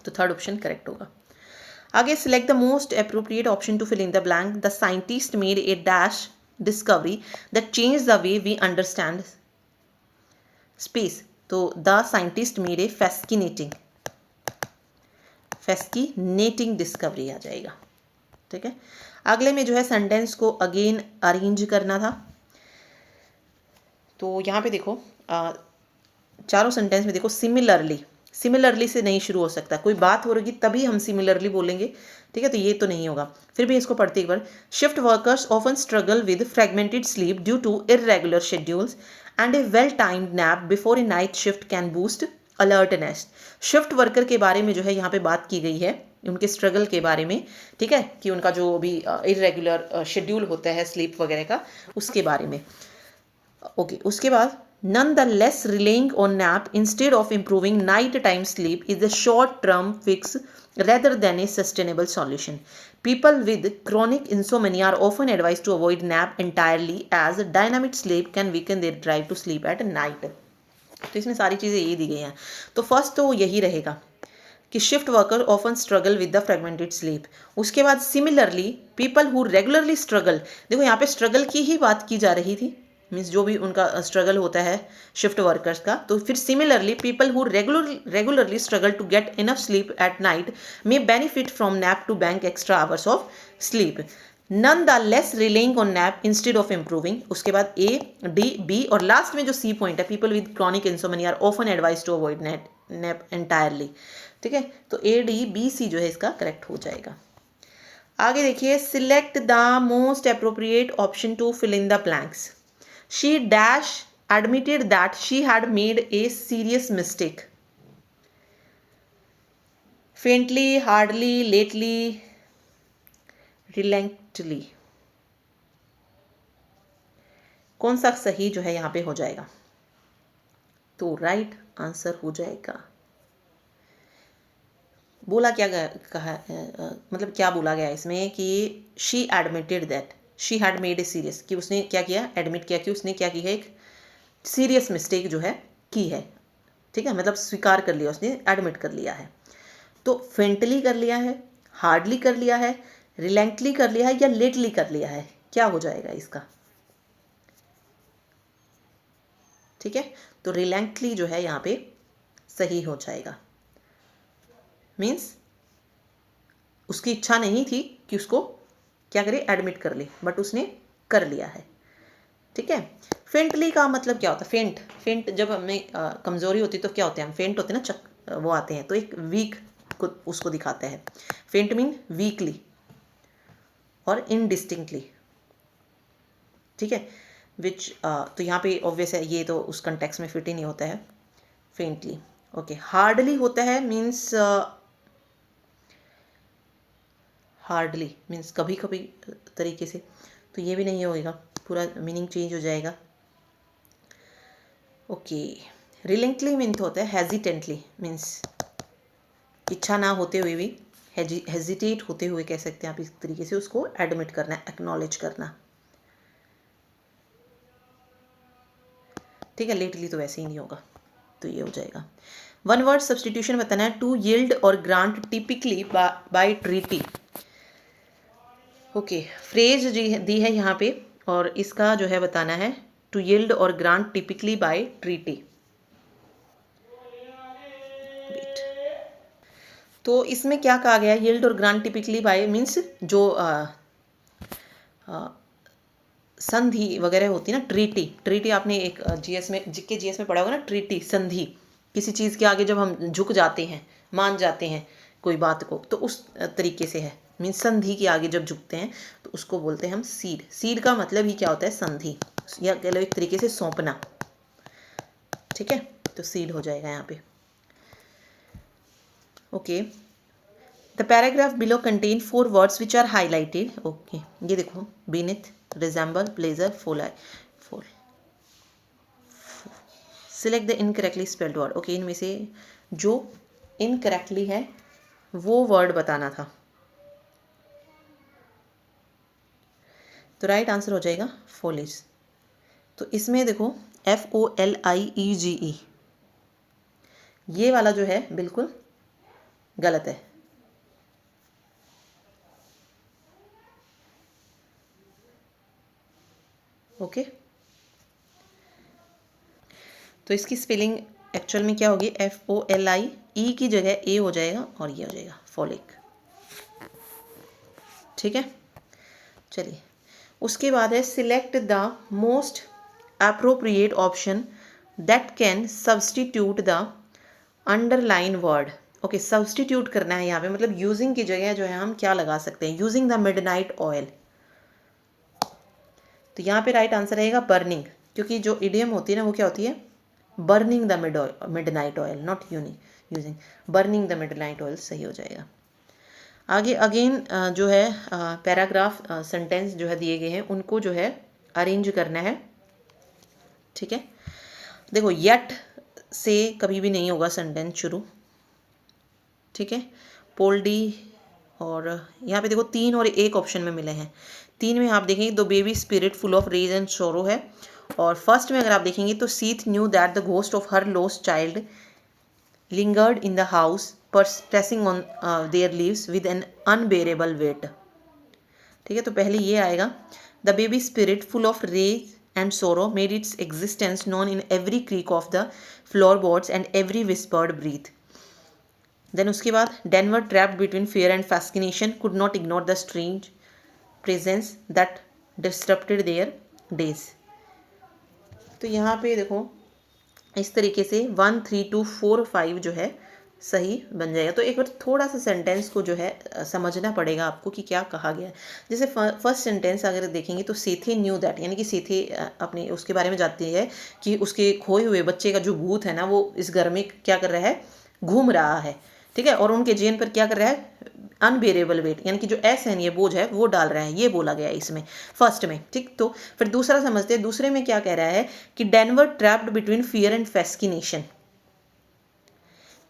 तो थर्ड ऑप्शन करेक्ट होगा। आगे, select the most appropriate option to fill in the blank. The scientist made a dash discovery that change the way we understand space. तो the scientist made a fascinating discovery आ जाएगा। ठीक है, अगले में जो है सेंटेंस को अगेन अरेंज करना था। तो यहाँ पे देखो चारों सेंटेंस में देखो सिमिलरली से नहीं शुरू हो सकता। कोई बात हो रही तभी हम सिमिलरली बोलेंगे। ठीक है, तो ये तो नहीं होगा। फिर भी इसको पढ़ते एक बार। Shift workers often struggle with fragmented sleep due to irregular schedules and a well timed nap before a night shift can boost alertness. Shift worker के बारे में जो है यहाँ पे बात की गई है, उनके स्ट्रगल के बारे में। ठीक है, कि उनका जो भी इररेगुलर शेड्यूल होता है स्लीप वगैरह का, उसके बारे में। ओके, उसके बाद nonetheless relying on nap instead of improving nighttime sleep is a short-term fix rather than a sustainable solution. People with chronic insomnia are often advised to avoid nap entirely as dynamic sleep can weaken their drive to sleep at night. तो इसमें सारी चीज़ें ये दी गई हैं। तो first तो यही रहेगा कि shift worker often struggle with the fragmented sleep. उसके बाद similarly people who regularly struggle, देखो यहाँ पे स्ट्रगल की ही बात की जा रही थी, मीन्स जो भी उनका स्ट्रगल होता है शिफ्ट वर्कर्स का। तो फिर similarly people who regularly struggle to get enough sleep at night may benefit from nap to bank extra hours of sleep. Nonetheless relying on nap instead of improving. उसके बाद A, D, B और last में जो C point है, people with chronic insomnia are often advise to avoid nap entirely. ठीक है, तो ए, D, B, सी जो है इसका करेक्ट हो जाएगा। आगे देखिए, select the most appropriate option to fill in the blanks. She dash admitted that she had made a serious mistake. Faintly, hardly, lately, reluctantly. कौन सा सही जो है यहाँ पे हो जाएगा? तो राइट आंसर हो जाएगा। बोला क्या कहा, मतलब क्या बोला गया इसमें कि she admitted that she had made a serious, कि उसने क्या किया, एडमिट किया कि उसने क्या की है, एक सीरियस मिस्टेक जो है की है। ठीक है, मतलब स्वीकार कर लिया, उसने एडमिट कर लिया है। तो फेंटली कर लिया है, हार्डली कर लिया है, रिलेंटली कर लिया है या लेटली कर लिया है, क्या हो जाएगा इसका? ठीक है, तो रिलेंटली जो है यहाँ पे सही हो जाएगा। मीन्स उसकी इच्छा नहीं थी कि उसको क्या करे, एडमिट कर ले, बट उसने कर लिया है। ठीक है, फेंटली का मतलब क्या होता है? फेंट जब हमें कमज़ोरी होती है तो क्या होते हैं, हम फेंट होते हैं ना, वो आते हैं, तो एक वीक को उसको दिखाते हैं। फेंट मीन वीकली और इनडिस्टिंक्टली। ठीक है, विच तो यहाँ पे ऑब्वियस है, ये तो उस कंटेक्स्ट में फिट ही नहीं होता है फेंटली। ओके, हार्डली होता है, मीन्स हार्डली मीन्स कभी कभी तरीके से, तो ये भी नहीं होएगा, पूरा मीनिंग चेंज हो जाएगा। ओके, रिलेंटली मीन तो होता है हेजिटेंटली, मीन्स इच्छा ना होते हुए भी, हेजिटेट होते हुए कह सकते हैं आप, इस तरीके से उसको एडमिट करना, एक्नॉलेज करना। ठीक है, लेटली तो वैसे ही नहीं होगा, तो ये हो जाएगा। वन वर्ड सब्सटीट्यूशन बताना है, to yield or grant typically by treaty. ओके, फ्रेज दी है यहाँ पे और इसका जो है बताना है, to yield or grant typically by treaty. Wait. तो इसमें क्या कहा गया है, yield or grant typically bye means जो संधि वगैरह होती है ना, ट्रीटी आपने एक जीएस में, जीके जीएस में पढ़ा होगा ना, ट्रीटी संधि। किसी चीज़ के आगे जब हम झुक जाते हैं, मान जाते हैं कोई बात को, तो उस तरीके से है, मीन्स संधि के आगे जब झुकते हैं तो उसको बोलते हैं हम सीड। सीड का मतलब ही क्या होता है, संधि, या कह लो एक तरीके से सौंपना। ठीक है, तो सीड हो जाएगा यहाँ पे। Okay, the paragraph below contain 4 words which are highlighted. Okay, ये देखो, beneath, resemble, pleasure, foal select the incorrectly spelled word. Okay, इनमें से जो इनकरेक्टली है वो वर्ड बताना था। तो राइट आंसर हो जाएगा फोलिज। तो इसमें देखो FOLIEGE, ये वाला जो है बिल्कुल गलत है। ओके, तो इसकी स्पेलिंग एक्चुअल में क्या होगी, FOLIE की जगह A हो जाएगा और ये हो जाएगा फॉलिक। ठीक है, चलिए उसके बाद है select the most appropriate option that can substitute the underline word. Okay, substitute करना है यहाँ पे, मतलब यूजिंग की जगह जो है हम क्या लगा सकते हैं, यूजिंग द मिडनाइट ऑयल। तो यहाँ पे राइट आंसर रहेगा बर्निंग, क्योंकि जो इडियम होती है ना वो क्या होती है, burning the midnight oil, not using, burning the midnight oil सही हो जाएगा। आगे अगेन जो है पैराग्राफ सेंटेंस जो है दिए गए हैं उनको जो है अरेंज करना है। ठीक है, देखो येट से कभी भी नहीं होगा सेंटेंस शुरू। ठीक है, पोल्डी, और यहाँ पे देखो 3 और 1 ऑप्शन में मिले हैं। 3 में आप देखेंगे the baby spirit full of rage and sorrow है, और फर्स्ट में अगर आप देखेंगे तो Seth knew that the ghost of her lost child lingered in the house, pressing on their leaves with an unbearable weight। ठीक है, तो पहले ये आएगा, the baby spirit full of rage and sorrow made its existence known in every creak of the floorboards and every whispered breath. Then उसके बाद Denver trapped between fear and fascination could not ignore the strange presence that disturbed their days. तो यहाँ पे देखो इस तरीके से 1 3 2 4 5 जो है सही बन जाएगा। तो एक बार थोड़ा सा सेंटेंस को जो है समझना पड़ेगा आपको कि क्या कहा गया है। जैसे फर्स्ट सेंटेंस अगर देखेंगे तो सेथे न्यू दैट, यानी कि सेथे अपने उसके बारे में जानती है कि उसके खोए हुए बच्चे का जो भूत है ना वो इस घर में क्या कर रहा है, घूम रहा है। ठीक है, और उनके जेन पर क्या कर रहा है, अनबेरेबल वेट, यानी कि जो असहनीय बोझ है वो डाल रहा है, ये बोला गया है इसमें फर्स्ट में। ठीक, तो फिर दूसरा समझते हैं, दूसरे में क्या कह रहा है कि Denver trapped between fear and fascination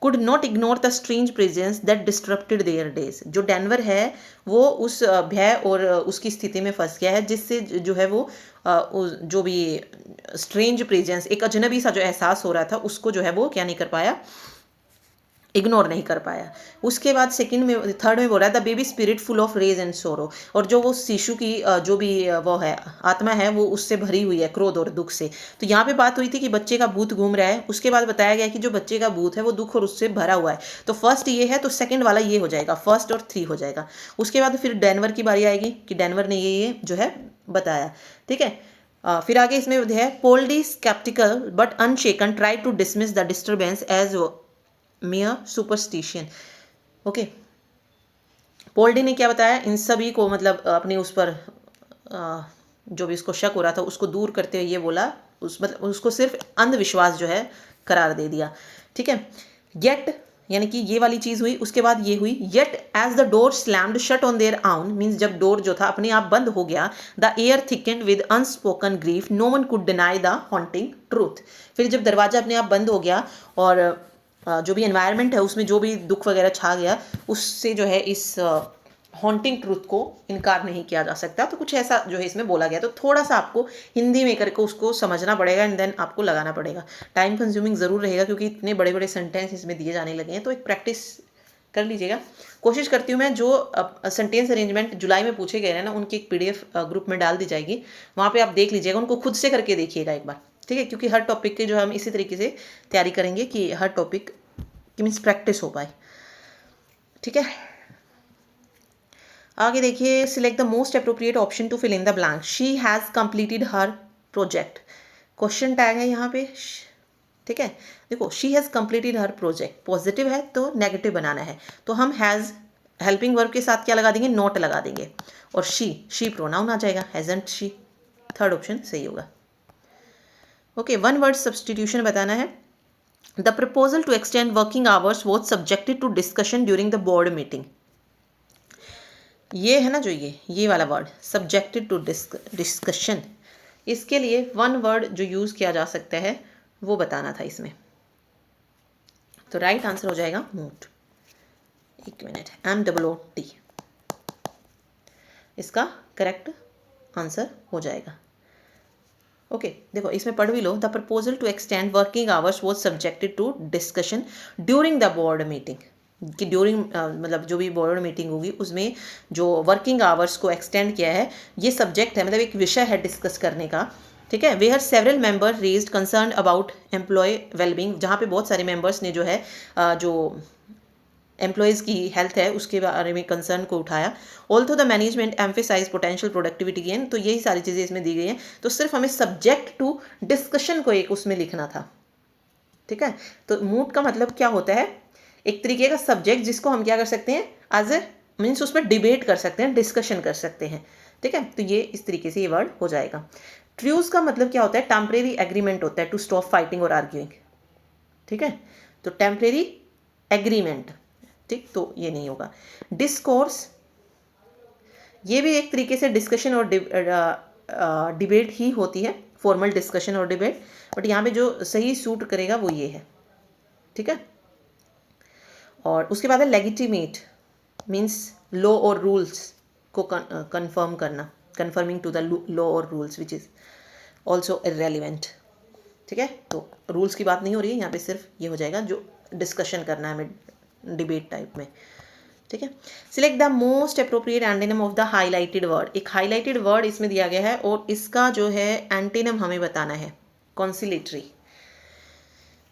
could not ignore the strange presence that disturbed their days. जो डेनवर है वो उस भय और उसकी स्थिति में फंस गया है जिससे जो है वो जो भी स्ट्रेंज प्रेजेंस, एक अजनबी सा जो एहसास हो रहा था उसको जो है वो क्या नहीं कर पाया, इग्नोर नहीं कर पाया। उसके बाद सेकंड में, थर्ड में बोल रहा है the baby spirit full of rage and sorrow, और जो वो शिशु की जो भी वो है आत्मा है वो उससे भरी हुई है क्रोध और दुख से। तो यहाँ पे बात हुई थी कि बच्चे का भूत घूम रहा है, उसके बाद बताया गया कि जो बच्चे का भूत है वो दुख और उससे भरा हुआ है। तो फर्स्ट ये है तो सेकंड वाला ये हो जाएगा, फर्स्ट और 3 हो जाएगा। उसके बाद फिर डेनवर की बारी आएगी कि डेनवर ने ये जो है बताया। ठीक है, फिर आगे इसमें है Poldi sceptical but unshaken try to dismiss the disturbance as mere superstition. Okay, Poldi ने क्या बताया, इन सभी को मतलब अपने उस पर जो भी उसको शक हो रहा था उसको दूर करते हुए ये बोला, मतलब उसको सिर्फ अंधविश्वास जो है करार दे दिया। ठीक है, येट यानी कि ये वाली चीज़ हुई। उसके बाद ये हुई, yet as the door slammed shut on their own, means जब डोर जो था अपने आप बंद हो गया, the air thickened with unspoken grief, no one could deny the haunting truth. फिर जब दरवाजा अपने आप बंद हो गया और जो भी एनवायरनमेंट है उसमें जो भी दुख वगैरह छा गया, उससे जो है इस हॉन्टिंग ट्रूथ को इनकार नहीं किया जा सकता। तो कुछ ऐसा जो है इसमें बोला गया। तो थोड़ा सा आपको हिंदी में करके उसको समझना पड़ेगा एंड देन आपको लगाना पड़ेगा। टाइम कंज्यूमिंग ज़रूर रहेगा क्योंकि इतने बड़े बड़े सेंटेंस इसमें दिए जाने लगे हैं, तो एक प्रैक्टिस कर लीजिएगा। कोशिश करती हूँ मैं जो सेंटेंस अरेंजमेंट जुलाई में पूछे गए हैं ना उनकी एक PDF ग्रुप में डाल दी जाएगी, वहाँ पे आप देख लीजिएगा, उनको खुद से करके देखिएगा एक बार। ठीक है, क्योंकि हर टॉपिक के जो हम इसी तरीके से तैयारी करेंगे कि हर टॉपिक कि मीन्स प्रैक्टिस हो पाए। ठीक है, आगे देखिए, select the most appropriate option to fill in the blank. She has completed her project, question tag है यहाँ पे। ठीक है, देखो she has completed her project, positive है तो नेगेटिव बनाना है, तो हम हैज़ हेल्पिंग वर्ब के साथ क्या लगा देंगे, नॉट लगा देंगे, और शी प्रोनाउन आ जाएगा, हैजंट शी। थर्ड ऑप्शन सही होगा। ओके, वन वर्ड सब्सटीट्यूशन बताना है। The proposal to extend working hours was subjected to discussion during the board meeting. ये है ना जो ये वाला वर्ड सब्जेक्टेड टू डिस्कशन, इसके लिए वन वर्ड जो यूज़ किया जा सकता है वो बताना था इसमें। तो राइट आंसर हो जाएगा मूट। एक मिनट, MOOT इसका करेक्ट आंसर हो जाएगा। ओके, देखो इसमें पढ़ भी लो। The proposal to extend working hours was subjected to discussion during the board meeting, कि ड्यूरिंग मतलब जो भी बोर्ड मीटिंग होगी उसमें जो वर्किंग आवर्स को एक्सटेंड किया है, ये सब्जेक्ट है, मतलब एक विषय है डिस्कस करने का। ठीक है, where several member raised concern about employee wellbeing, जहाँ पे बहुत सारे मेंबर्स ने जो है जो एम्प्लॉयज़ की हेल्थ है उसके बारे में कंसर्न को उठाया। Although the management emphasise potential productivity gain, तो यही सारी चीज़ें इसमें दी गई हैं। तो सिर्फ हमें सब्जेक्ट टू डिस्कशन को एक उसमें लिखना था। ठीक है, तो मूट का मतलब क्या होता है, एक तरीके का सब्जेक्ट जिसको हम क्या कर सकते हैं, एज ए मीन्स उस पर डिबेट कर सकते हैं, डिस्कशन कर सकते हैं। ठीक है, तो ये इस तरीके से ये वर्ड हो जाएगा। ट्रूज का मतलब क्या होता है, टेम्परेरी एग्रीमेंट होता है टू स्टॉप फाइटिंग और आर्ग्यूइंग। ठीक है, तो टेम्परेरी एग्रीमेंट, ठीक, तो ये नहीं होगा। डिस्कोर्स, ये भी एक तरीके से डिस्कशन और डिबेट ही होती है, फॉर्मल डिस्कशन और डिबेट, बट यहाँ पे जो सही सूट करेगा वो ये है। ठीक है, और उसके बाद है लेजिटिमेट, मीन्स लॉ और रूल्स को कंफर्म करना, कंफर्मिंग टू द लॉ और rules which is also irrelevant. ठीक है, तो रूल्स की बात नहीं हो रही है यहाँ पे, सिर्फ ये हो जाएगा जो डिस्कशन करना है हमें डिबेट टाइप में। ठीक है, select the most appropriate antonym of the highlighted word. एक हाईलाइटेड वर्ड इसमें दिया गया है और इसका जो है एंटीनम हमें बताना है। कॉन्सिलेटरी,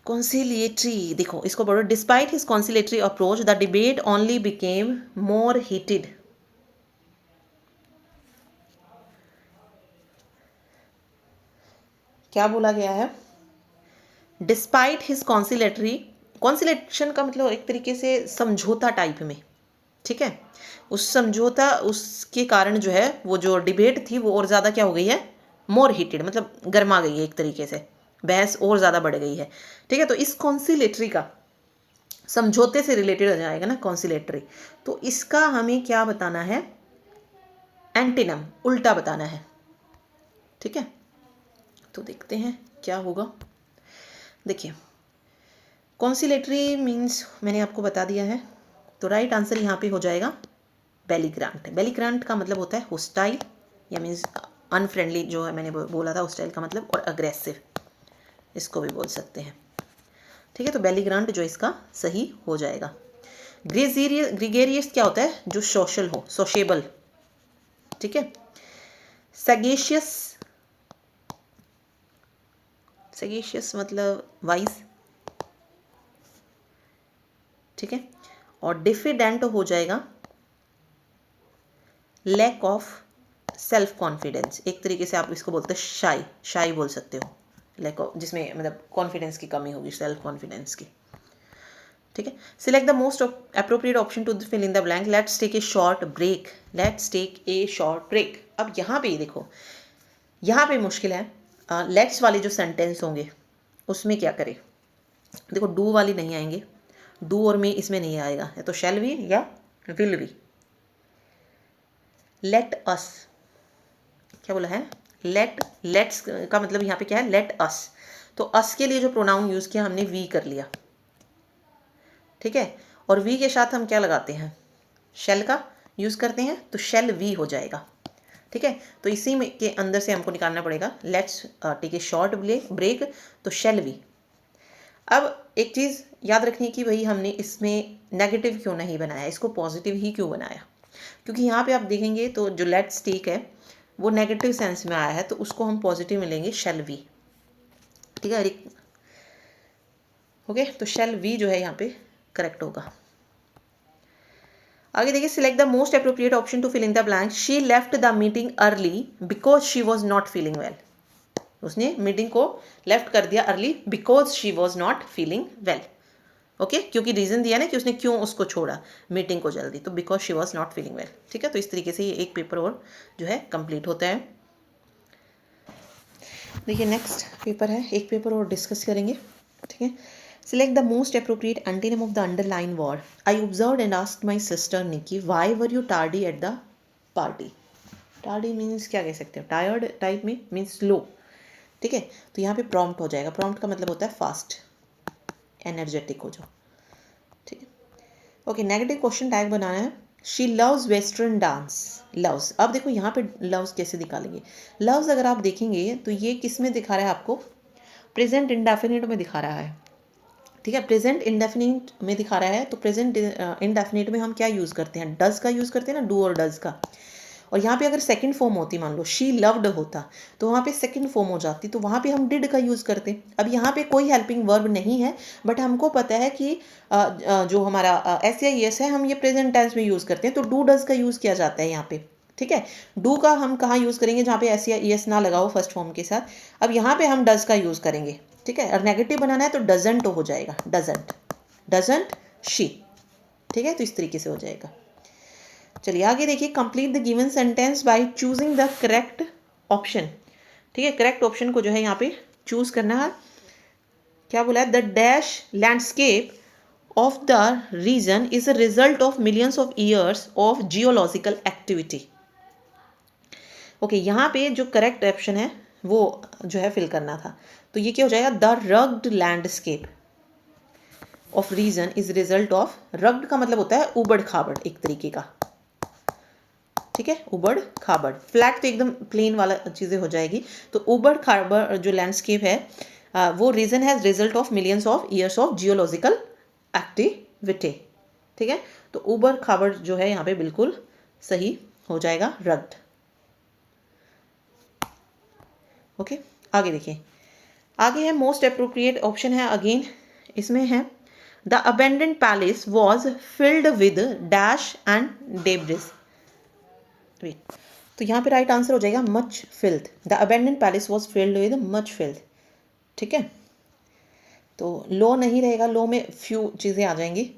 कॉन्सिलेटरी, देखो इसको पढ़ो। Despite his conciliatory approach the debate only became more heated. क्या बोला गया है, डिस्पाइट हिज कॉन्सिलेटरी, कॉन्सिलेशन का मतलब एक तरीके से समझौता टाइप में। ठीक है, उस समझौता उसके कारण जो है वो जो डिबेट थी वो और ज़्यादा क्या हो गई है, मोर हीटेड, मतलब गर्मा गई है, एक तरीके से बहस और ज़्यादा बढ़ गई है। ठीक है, तो इस कॉन्सिलेटरी का समझौते से रिलेटेड हो जाएगा ना कॉन्सिलेटरी, तो इसका हमें क्या बताना है, एंटीनम, उल्टा बताना है। ठीक है, तो देखते हैं क्या होगा। देखिए कॉन्सिलेटरी मीन्स मैंने आपको बता दिया है, तो राइट आंसर यहाँ पे हो जाएगा बेलीग्रांट। बेलीग्रांट का मतलब होता है होस्टाइल, या मीन्स अनफ्रेंडली, जो है मैंने बोला था होस्टाइल का मतलब, और अग्रेसिव इसको भी बोल सकते हैं। ठीक है, तो बेलीग्रांट जो इसका सही हो जाएगा। ग्रीगेरियस क्या होता है, जो सोशल हो, सोशेबल। ठीक है, सगेशियस, सगेशियस मतलब वाइज। ठीक है, और डिफिडेंट हो जाएगा लैक ऑफ सेल्फ कॉन्फिडेंस, एक तरीके से आप इसको बोलते हैं शाई, शाई बोल सकते हो, लैक ऑफ जिसमें मतलब कॉन्फिडेंस की कमी होगी, सेल्फ कॉन्फिडेंस की। ठीक है, select the most appropriate option to fill in the blank. Let's take a short break, let's take a short break. अब यहाँ पे देखो, यहाँ पे मुश्किल है, लेट्स वाले जो सेंटेंस होंगे उसमें क्या करें। देखो डू वाली नहीं आएंगे, डू और मे इसमें नहीं आएगा, या तो शैल वी या विल वी। लेट अस, क्या बोला है, लेट्स का मतलब यहाँ पे क्या है, लेट अस, तो अस के लिए जो प्रोनाउन यूज़ किया हमने वी कर लिया। ठीक है, और वी के साथ हम क्या लगाते हैं, शेल का यूज़ करते हैं, तो शेल वी हो जाएगा। ठीक है, तो इसी में के अंदर से हमको निकालना पड़ेगा, let's take a short break, तो शेल वी। अब एक चीज़ याद रखनी कि भाई हमने इसमें नेगेटिव क्यों नहीं बनाया, इसको पॉजिटिव ही क्यों बनाया, क्योंकि यहाँ पे आप देखेंगे तो जो लेट्स टेक है वो नेगेटिव सेंस में आया है, तो उसको हम पॉजिटिव में लेंगे शेल वी। ठीक है, ओके, तो शेल वी जो है यहाँ पे करेक्ट होगा। आगे देखिए, select the most appropriate option to fill in the blank. She left the meeting early because she was not feeling well. उसने मीटिंग को लेफ्ट कर दिया early because she was not feeling well. Okay, क्योंकि reason दिया ना कि उसने क्यों उसको छोड़ा मीटिंग को जल्दी, तो because she was not feeling well. ठीक है, तो इस तरीके से ये एक पेपर और जो है कंप्लीट होता है। देखिए नेक्स्ट पेपर है, एक पेपर और डिस्कस करेंगे। ठीक है, select the most appropriate antonym of the underline word. I observed and asked my sister Nicky why were you tardy at the party. Tardy means क्या कह सकते हो, टायर्ड टाइप में मीन्स स्लो। ठीक है, तो यहाँ पे प्रॉम्प्ट हो जाएगा। प्रॉम्प्ट का मतलब होता है फास्ट, एनर्जेटिक हो जाओ। ठीक है, ओके, नेगेटिव क्वेश्चन टैग बनाना है। She loves western dance. Loves, अब देखो यहाँ पे लव्स कैसे निकालेंगे। लव्स अगर आप देखेंगे तो ये किस में दिखा रहा है आपको, प्रेजेंट इंडेफिनिट में दिखा रहा है। ठीक है, प्रेजेंट इंडेफिनिट में दिखा रहा है, तो प्रेजेंट इंडेफिनिट में हम क्या यूज़ करते हैं, डज का यूज़ करते हैं ना, डू और डज का। और यहाँ पे अगर सेकंड फॉर्म होती, मान लो शी लव्ड होता, तो वहाँ पे सेकंड फॉर्म हो जाती, तो वहाँ पे हम डिड का यूज़ करते। अब यहाँ पे कोई हेल्पिंग वर्ब नहीं है, बट हमको पता है कि जो हमारा एस या एस है, हम ये प्रेजेंट टेंस में यूज़ करते हैं, तो डू डज का यूज़ किया जाता है यहाँ पे। ठीक है, डू का हम कहाँ यूज़ करेंगे, जहाँ पे एस या एस ना लगाओ फर्स्ट फॉर्म के साथ। अब यहाँ पे हम डज का यूज़ करेंगे। ठीक है, और नेगेटिव बनाना है तो डजंट हो जाएगा, डजंट, डजंट शी। ठीक है, तो इस तरीके से हो जाएगा। चलिए आगे देखिए, complete the given sentence by choosing the correct option. ठीक है, करेक्ट ऑप्शन को जो है यहाँ पे चूज करना है। क्या बोला है, the dash landscape of the region is a result of millions of years of geological activity. Okay, यहाँ पे जो करेक्ट ऑप्शन है वो जो है फिल करना था, तो ये क्या हो जाएगा, the rugged landscape of region is result of, rugged का मतलब होता है उबड़ खाबड़ एक तरीके का। ठीक है, उबड़ खाबड़, फ्लैट तो एकदम प्लेन वाला चीज़ें हो जाएगी, तो उबड़ खाबड़ जो लैंडस्केप है वो रीजन है result of millions of years of geological activity. ठीक है, तो उबड़ खाबड़ जो है यहाँ पे बिल्कुल सही हो जाएगा, रग्ड। ओके, आगे देखिए, आगे है मोस्ट अप्रोप्रिएट ऑप्शन है, अगेन इसमें है the abandoned palace was filled with dash and debris. तो यहाँ पे राइट आंसर हो जाएगा much filth. The abandoned palace was filled with much filth. ठीक है, तो लो नहीं रहेगा, लो में फ्यू चीज़ें आ जाएंगी,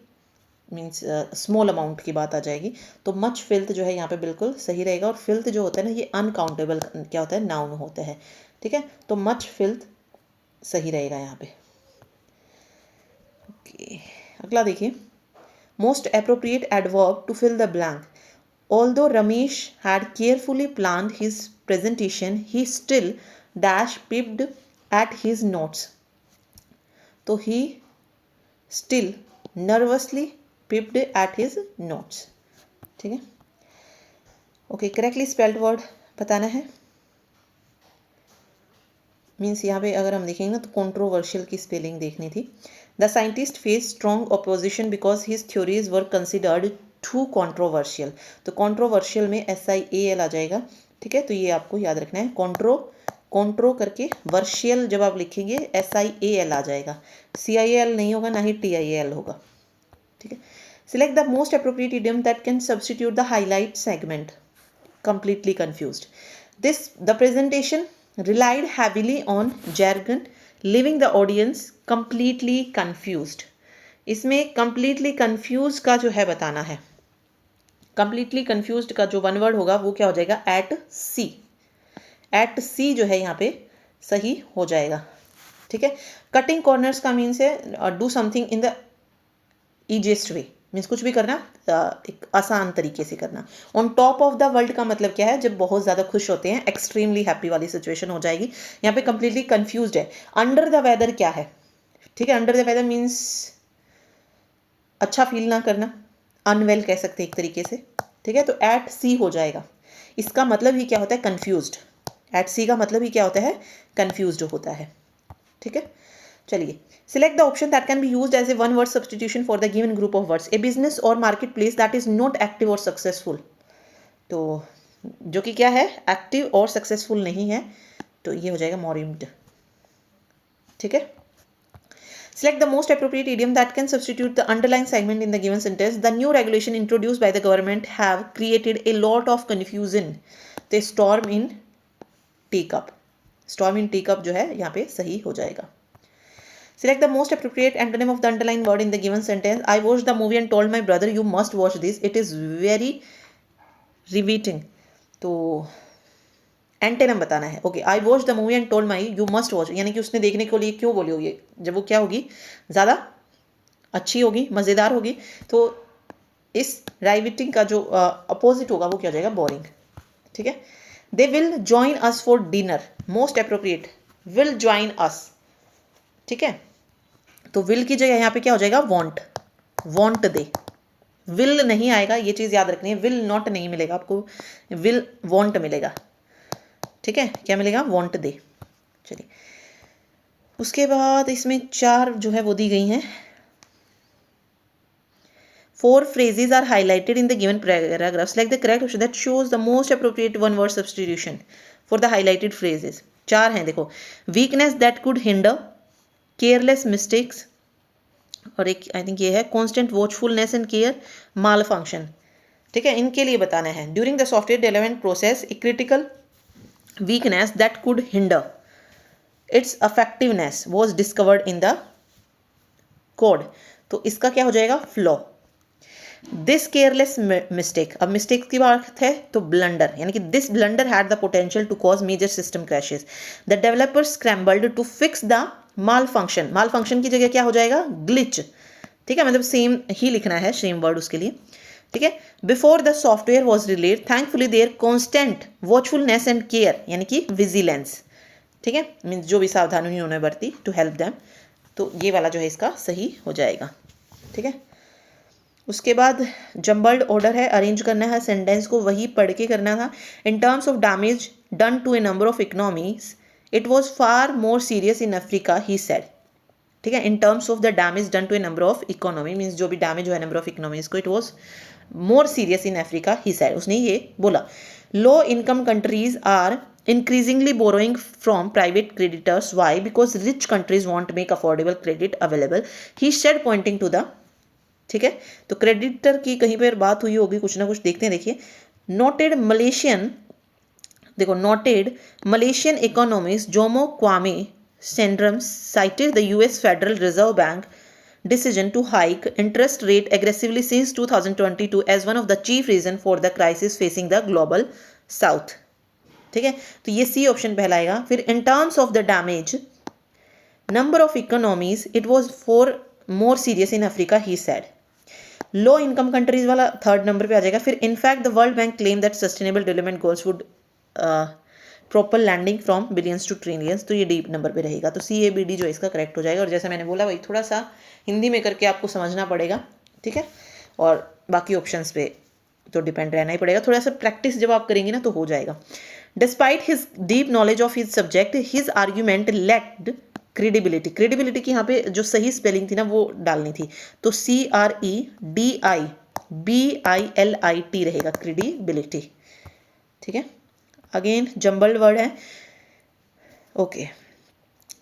मीन्स स्मॉल अमाउंट की बात आ जाएगी, तो मच फिल्थ जो है यहाँ पे बिल्कुल सही रहेगा। और फिल्थ जो होता है ना, ये अनकाउंटेबल क्या होता है, नाउन होता है। ठीक है, तो मच फिल्थ सही रहेगा यहाँ पे। ओके, अगला देखिए, most appropriate adverb to fill the blank. Although Ramesh had carefully planned his presentation, he still dash peeped at his notes. तो he still nervously peeped at his notes. ठीक है, okay, correctly spelled word बताना है। Means यहाँ पे अगर हम देखेंगे ना, तो कंट्रोवर्शियल की स्पेलिंग देखनी थी। The scientist face strong opposition because his theories were considered too controversial. तो कॉन्ट्रोवर्शियल में SIAL आ जाएगा। ठीक है, तो ये आपको याद रखना है, कॉन्ट्रो करके वर्शियल जब आप लिखेंगे SIAL आ जाएगा, CIAL नहीं होगा, ना ही TIAL होगा। ठीक है, select the most appropriate idiom that can substitute the highlight segment. completely confused. The presentation relied heavily on jargon, leaving the audience completely confused. इसमें completely confused का जो है बताना है। completely confused का जो वन वर्ड होगा वो क्या हो जाएगा, at sea. at sea जो है यहाँ पे सही हो जाएगा। ठीक है, कटिंग कॉर्नर्स का मीन्स है do something in the easiest way, means कुछ भी करना एक आसान तरीके से करना। On top of the world का मतलब क्या है, जब बहुत ज़्यादा खुश होते हैं, एक्सट्रीमली हैप्पी वाली सिचुएशन हो जाएगी। यहाँ पे कंप्लीटली कंफ्यूज्ड है। अंडर द वेदर क्या है, ठीक है, अंडर द वेदर मीन्स अच्छा फील ना करना, अनवेल कह सकते हैं एक तरीके से। ठीक है, तो एट सी हो जाएगा। इसका मतलब ही क्या होता है, कन्फ्यूज्ड। एट सी का मतलब ही क्या होता है, कन्फ्यूज्ड होता है। ठीक है, चलिए, select the option that can be used as a one word substitution for the given group of words. A business or marketplace that is not active or successful. तो जो कि क्या है, एक्टिव और सक्सेसफुल नहीं है, तो ये हो जाएगा मॉरिम्ड। ठीक है, Select the most appropriate idiom that can substitute the underlying segment in the given sentence. The new regulation introduced by the government have created a lot of confusion. The storm in teacup. Storm in teacup जो है यहाँ पे सही हो जाएगा. Select the most appropriate antonym of the underlined word in the given sentence. I watched the movie and told my brother you must watch this. It is very riveting. तो एंटेनम बताना है. Okay, I watch the movie and told my you must watch, यानी कि उसने देखने के लिए क्यों बोली होगी, जब वो क्या होगी, ज़्यादा अच्छी होगी, मज़ेदार होगी. तो इस राइविटिंग का जो अपोजिट होगा वो क्या हो जाएगा, बोरिंग. ठीक है. They will join us for dinner. Most appropriate, will join us. ठीक है. तो विल की जगह यहाँ पे क्या हो जाएगा, वॉन्ट. Want they. विल नहीं आएगा, ये चीज़ याद रखनी है. विल नॉट नहीं मिलेगा आपको, विल वॉन्ट मिलेगा. ठीक है. क्या मिलेगा, वॉन्ट दे. चलिए, उसके बाद इसमें 4 जो है वो दी गई हैं. 4 phrases are highlighted in the given paragraph. Select the correct option that shows the most appropriate one word substitution for the highlighted phrases. 4 हैं देखो. weakness that could hinder, careless mistakes, और एक आई थिंक ये है constant watchfulness and care, malfunction. ठीक है. इनके लिए बताना है. during the software development process a critical weakness that could hinder its effectiveness was discovered in the code. तो इसका क्या हो जाएगा, flaw. This careless mistake, अब मिस्टेक की बात है तो ब्लंडर, यानी कि this blunder had the potential to cause major system crashes. The developers scrambled to fix the malfunction. malfunction की जगह क्या हो जाएगा, glitch. ठीक है, मतलब सेम ही लिखना है, सेम वर्ड उसके लिए. ठीक है. Before the software was release thankfully their constant watchfulness and care, यानी कि विजिलेंस. ठीक है, मीन्स जो भी सावधानी उन्होंने बरती टू हेल्प देम. तो ये वाला जो है इसका सही हो जाएगा. ठीक है. उसके बाद जम्बल्ड ऑर्डर है, अरेंज करना है सेंटेंस को, वही पढ़ के करना था. In terms of damage done to a number of economies it was far more serious in Africa he said. ठीक है. In terms of the damage done to a number of economy, means जो भी damage हुआ है number of economies को, it was more serious in Africa he said. उसने ये बोला. Low income countries are increasingly borrowing from private creditors. Why? Because rich countries won't make affordable credit available. He said pointing to the. ठीक है. तो creditor की कहीं पर बात हुई होगी, कुछ ना कुछ देखते हैं. देखिए, नोटेड मलेशियन, देखो noted Malaysian economist Jomo Kwame Sundaram cited the US Federal Reserve Bank decision to hike interest rate aggressively since 2022 as one of the chief reason for the crisis facing the global south. ठीक है. तो ये सी option पहलाएगा. फिर in terms of the damage number of economies it was for more serious in Africa he said. Low income countries वाला 3rd नंबर पे आ जाएगा. फिर in fact the world bank claim that sustainable development goals would proper landing from billions to trillions. तो ये D number पे रहेगा. तो CABD जो इसका करेक्ट हो जाएगा. और जैसा मैंने बोला वही थोड़ा सा हिंदी में करके आपको समझना पड़ेगा. ठीक है. और बाकी ऑप्शंस पे तो डिपेंड रहना ही पड़ेगा. थोड़ा सा प्रैक्टिस जब आप करेंगे ना तो हो जाएगा. Despite his deep knowledge of his subject his argument lacked credibility. Credibility की यहाँ पे जो सही स्पेलिंग थी ना वो डालनी थी. तो CREDIBILIT रहेगा, क्रेडिबिलिटी. ठीक है. अगेन जम्बल्ड वर्ड है. ओके.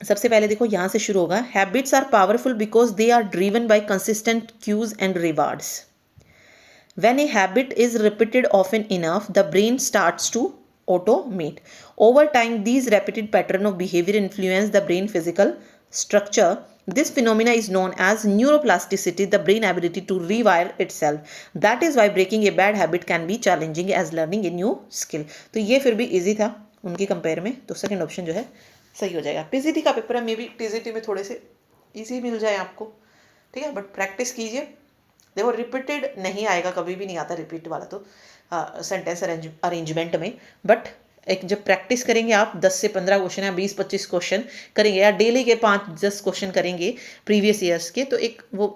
सबसे पहले देखो यहाँ से शुरू होगा. Habits are powerful because they are driven by consistent cues and rewards. When a habit is repeated often enough, the brain starts to automate. Over time, these repeated pattern of behavior influence the brain physical structure. This phenomena is known as neuroplasticity, the brain ability to rewire itself. That is why breaking a bad habit can be challenging as learning a new skill. तो ये फिर भी easy था उनकी compare में. तो second option जो है सही हो जाएगा. PCT का पेपर है, मे बी TCT में थोड़े से easy मिल जाए आपको. ठीक है. बट प्रैक्टिस कीजिए. देखो रिपीटेड नहीं आएगा, कभी भी नहीं आता रिपीट वाला तो सेंटेंस अरेंजमेंट में. बट एक जब प्रैक्टिस करेंगे आप 10 से 15 क्वेश्चन या 20-25 क्वेश्चन करेंगे या डेली के 5-10 क्वेश्चन करेंगे प्रीवियस ईयर्स के, तो एक वो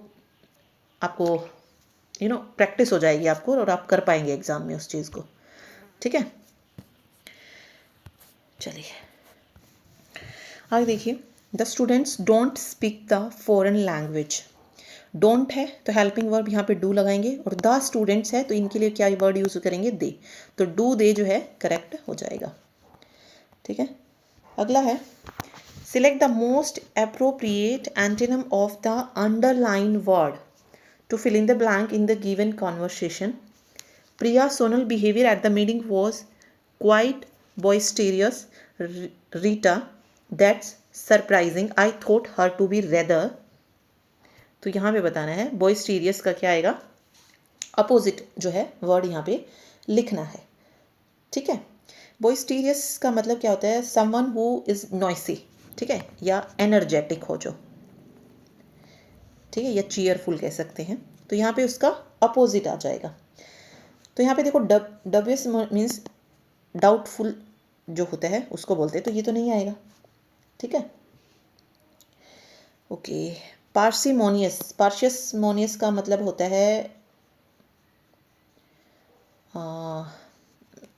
आपको प्रैक्टिस हो जाएगी आपको और आप कर पाएंगे एग्जाम में उस चीज़ को. ठीक है. चलिए आगे देखिए. The students don't speak the foreign language. Don't है तो हेल्पिंग वर्ब यहाँ पे डू लगाएंगे. और द स्टूडेंट्स है तो इनके लिए क्या वर्ड यूज़ करेंगे, दे. तो डू दे जो है करेक्ट हो जाएगा. ठीक है. अगला है Select the most appropriate antonym of the underlined word to fill in the blank in the given conversation. Priya's sonal behavior at the meeting was quite boisterous. Rita, that's surprising. I thought her to be rather. तो यहाँ पे बताना है boisterous का क्या आएगा, opposite जो है वर्ड यहाँ पे लिखना है। ठीक है, boisterous का मतलब क्या होता है, someone who is noisy, ठीक है, या एनर्जेटिक हो जो, ठीक है, या चीयरफुल कह सकते हैं। तो यहाँ पे उसका अपोजिट आ जाएगा। तो यहाँ पे देखो डबियस मीन्स डाउटफुल जो होता है उसको बोलते हैं, तो ये तो नहीं आएगा। ठीक है, ओके। पार्शियसमोनियस का मतलब होता है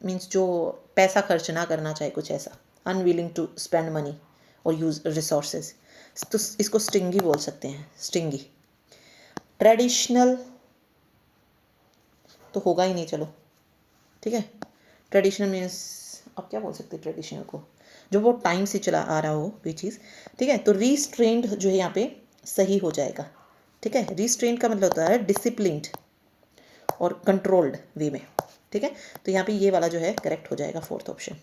मीन्स जो पैसा खर्च ना करना चाहे, कुछ ऐसा, अनविलिंग टू स्पेंड मनी और यूज रिसोर्सेज, तो इसको स्टिंगी बोल सकते हैं, स्टिंगी। ट्रेडिशनल तो होगा ही नहीं, चलो ठीक है। ट्रेडिशनल मीन्स अब क्या बोल सकते हैं ट्रेडिशनल को, जो वो टाइम से चला आ रहा हो कोई चीज़। ठीक है, तो रिस्ट्रेंड जो है यहाँ पे सही हो जाएगा। ठीक है, रिस्ट्रेंड का मतलब होता है डिसिप्लिन्ड और कंट्रोल्ड वे में। ठीक है, तो यहाँ पे ये वाला जो है करेक्ट हो जाएगा, फोर्थ ऑप्शन।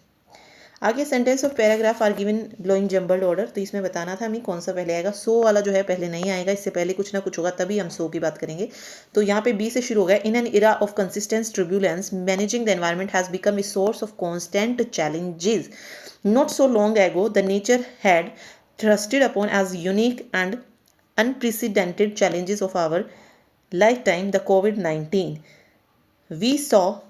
आगे सेंटेंस और paragraph are given below in jumbled order, तो इसमें बताना था हमें कौन सा पहले आएगा। सो वाला जो है पहले नहीं आएगा, इससे पहले कुछ ना कुछ होगा तभी हम सो की बात करेंगे। तो यहाँ पे बी से शुरू हो गया। In an era of consistent turbulence managing the environment has become a source of constant challenges not so long ago the nature had trusted upon as unique and unprecedented challenges of our lifetime, the COVID-19. We saw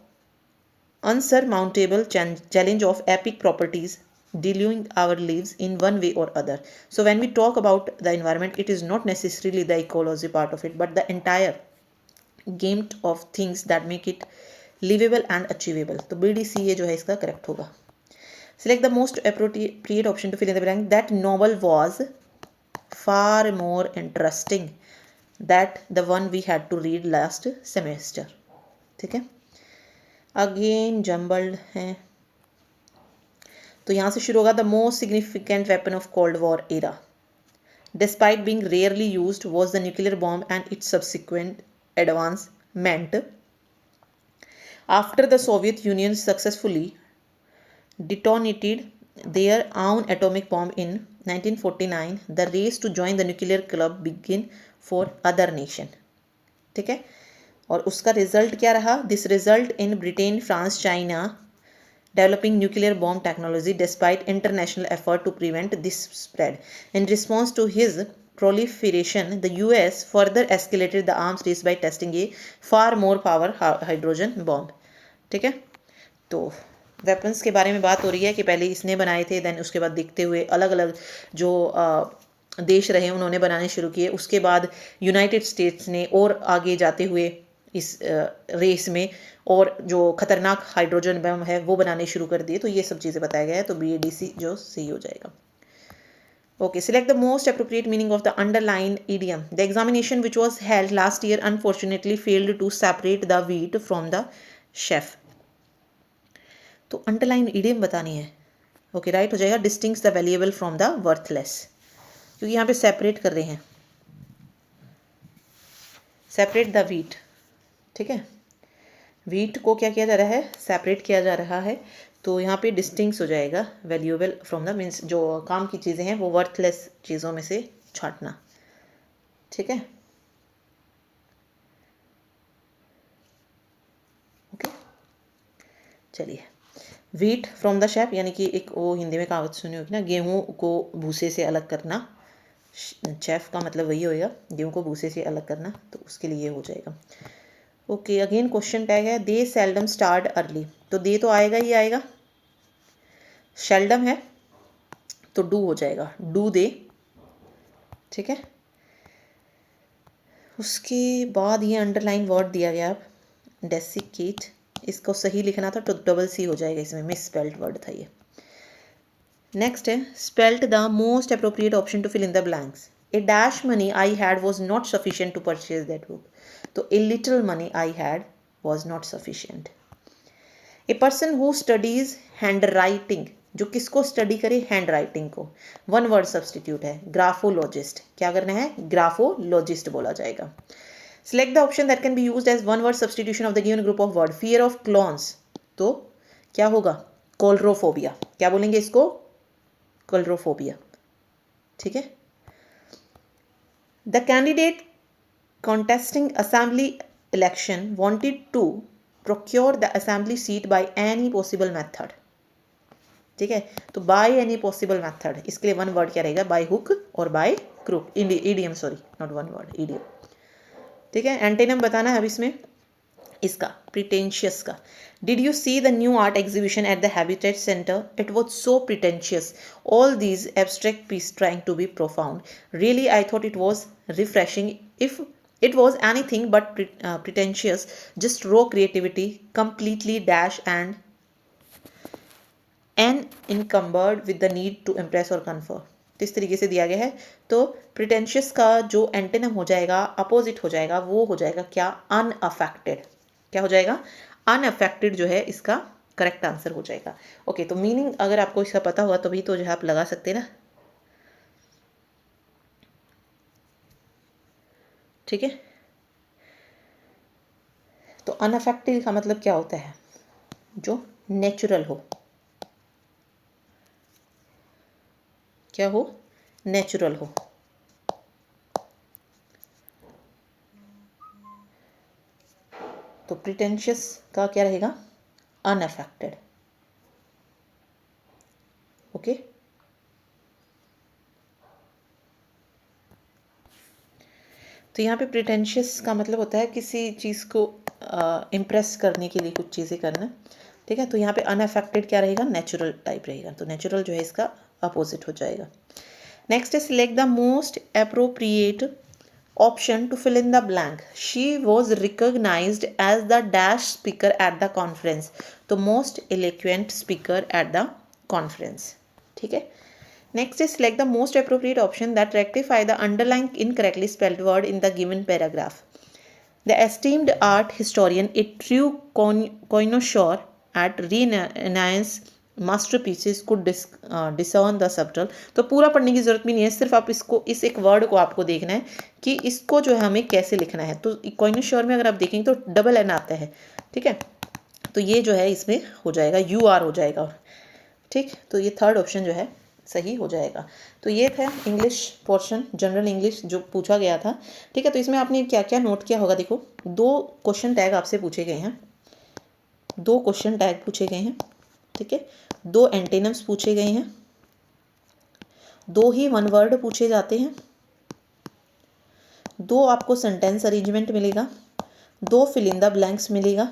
unsurmountable challenge of epic properties dealing our lives in one way or other. So when we talk about the environment, it is not necessarily the ecology part of it, but the entire gamut of things that make it livable and achievable. तो BDC ये जो है इसका correct होगा। Select the most appropriate option to fill in the blank. That novel was far more interesting that the one we had to read last semester. ठीक है, again jumbled है, तो यहाँ से शुरू होगा। The most significant weapon of cold war era despite being rarely used was the nuclear bomb and it's subsequent advancement after the Soviet union successfully detonated their own atomic bomb in 1949, the race to join the nuclear club began for other nation. ठीक है, और उसका result क्या रहा? This result in Britain, France, China developing nuclear bomb technology despite international effort to prevent this spread. In response to his proliferation, the US further escalated the arms race by testing a far more power hydrogen bomb. ठीक है, तो weapons के बारे में बात हो रही है कि पहले इसने बनाए थे, देन उसके बाद देखते हुए अलग अलग जो देश रहे उन्होंने बनाने शुरू किए। उसके बाद यूनाइटेड स्टेट्स ने और आगे जाते हुए इस रेस में और जो खतरनाक हाइड्रोजन बम है वो बनाने शुरू कर दिए। तो ये सब चीज़ें बताया गया है, तो BADC जो सही हो जाएगा। Okay, select the most appropriate meaning of the underlined idiom. The examination which was held last year unfortunately failed to separate the wheat from the chaff. तो अंडरलाइन इडियम बतानी है। ओके, राइट हो जाएगा distinguish the valuable from the worthless, क्योंकि यहाँ पे separate कर रहे हैं, सेपरेट द वीट। ठीक है, वीट को क्या किया जा रहा है? सेपरेट किया जा रहा है, तो यहाँ पे डिस्टिंग्स हो जाएगा वैल्यूएबल फ्रॉम द, मीन्स जो काम की चीज़ें हैं वो वर्थलेस चीज़ों में से छांटना। ठीक है, ओके, चलिए। वीट फ्रॉम द शेफ, यानी कि एक वो हिंदी में कहावत सुनी होगी ना, गेहूं को भूसे से अलग करना। शेफ का मतलब वही होएगा, गेहूं को भूसे से अलग करना, तो उसके लिए ये हो जाएगा। ओके, अगेन क्वेश्चन टैग है दे सेल्डम स्टार्ट अर्ली, तो दे तो आएगा ही आएगा, सेल्डम है तो डू हो जाएगा, डू दे। ठीक है, उसके बाद ये अंडरलाइन वर्ड दिया गया डेसिकेट, इसको सही लिखना था तो डबल सी हो जाएगा, इसमें मिस स्पेल्ड वर्ड था ये। नेक्स्ट है spelt the most appropriate option to fill in the blanks. A dash money I had was not sufficient to purchase that book, तो a little money I had was not sufficient. A person who studies handwriting जो किसको study करे, handwriting को। One word substitute है graphologist, क्या करना है, graphologist बोला जाएगा। Select the option that can be used as one word substitution of the given group of word. Fear of clowns, तो क्या होगा, कोल्ड्रोफोबिया, क्या बोलेंगे इसको, कोल्ड्रोफोबिया, ठीक है। The candidate contesting assembly election wanted to procure the assembly seat by any possible method, ठीक है। तो by any possible method, इसके लिए वन वर्ड क्या रहेगा, by hook और by crook, idiom, sorry not one word, idiom, ठीक है। एंटेनम बताना है अब इसमें इसका, pretentious का। Did you see the new art exhibition at the Habitat Center? It was so pretentious. All these abstract pieces trying to be profound. Really, I thought it was refreshing. If it was anything but pretentious, just raw creativity, completely dash and encumbered with the need to impress or confer. तो इस तरीके से दिया गया है। तो pretentious का जो एंटेनम हो जाएगा, अपोजिट हो जाएगा, वो हो जाएगा क्या, अनअफेक्टेड। क्या हो जाएगा, अनअफेक्टेड जो है इसका करेक्ट आंसर हो जाएगा। ओके, तो मीनिंग अगर आपको इसका पता हुआ तभी तो जो है आप लगा सकते हैं ना, ठीक है। तो अनअफेक्टेड का मतलब क्या होता है, जो नेचुरल हो, क्या हो, नेचुरल हो। तो प्रिटेंशियस का क्या रहेगा, अनअफेक्टेड, ओके। तो यहाँ पे प्रिटेंशियस का मतलब होता है किसी चीज़ को इम्प्रेस करने के लिए कुछ चीज़ें करना, ठीक है। तो यहाँ पे अनअफेक्टेड क्या रहेगा, नेचुरल टाइप रहेगा। तो नेचुरल जो है इसका अपोजिट हो जाएगा। नेक्स्ट है select the most appropriate option to fill in the blank. She was recognized as the dash speaker at the conference, the most eloquent speaker at the conference, ठीक है। Next is select the most appropriate option that rectify the underlying incorrectly spelled word in the given paragraph. The esteemed art historian, a true connoisseur at Renaissance masterpieces को discern the subtle. तो पूरा पढ़ने की जरूरत भी नहीं है, सिर्फ आप इसको, इस एक वर्ड को आपको देखना है कि इसको जो है हमें कैसे लिखना है। तो कॉइनोश्योर में अगर आप देखेंगे तो डबल एन आता है, ठीक है। तो ये जो है इसमें हो जाएगा UR हो जाएगा, ठीक। तो ये थर्ड ऑप्शन जो है सही हो जाएगा। तो ये था इंग्लिश पोर्शन, जनरल इंग्लिश जो पूछा गया था, ठीक है। तो इसमें आपने क्या क्या नोट किया होगा, देखो 2 क्वेश्चन टैग आपसे पूछे गए हैं, 2 क्वेश्चन टैग पूछे गए हैं, ठीक है। 2 एंटेनम्स पूछे गए हैं, 2 ही वन वर्ड पूछे जाते हैं, 2 आपको सेंटेंस अरेंजमेंट मिलेगा, 2 फिल इन द ब्लैंक्स मिलेगा,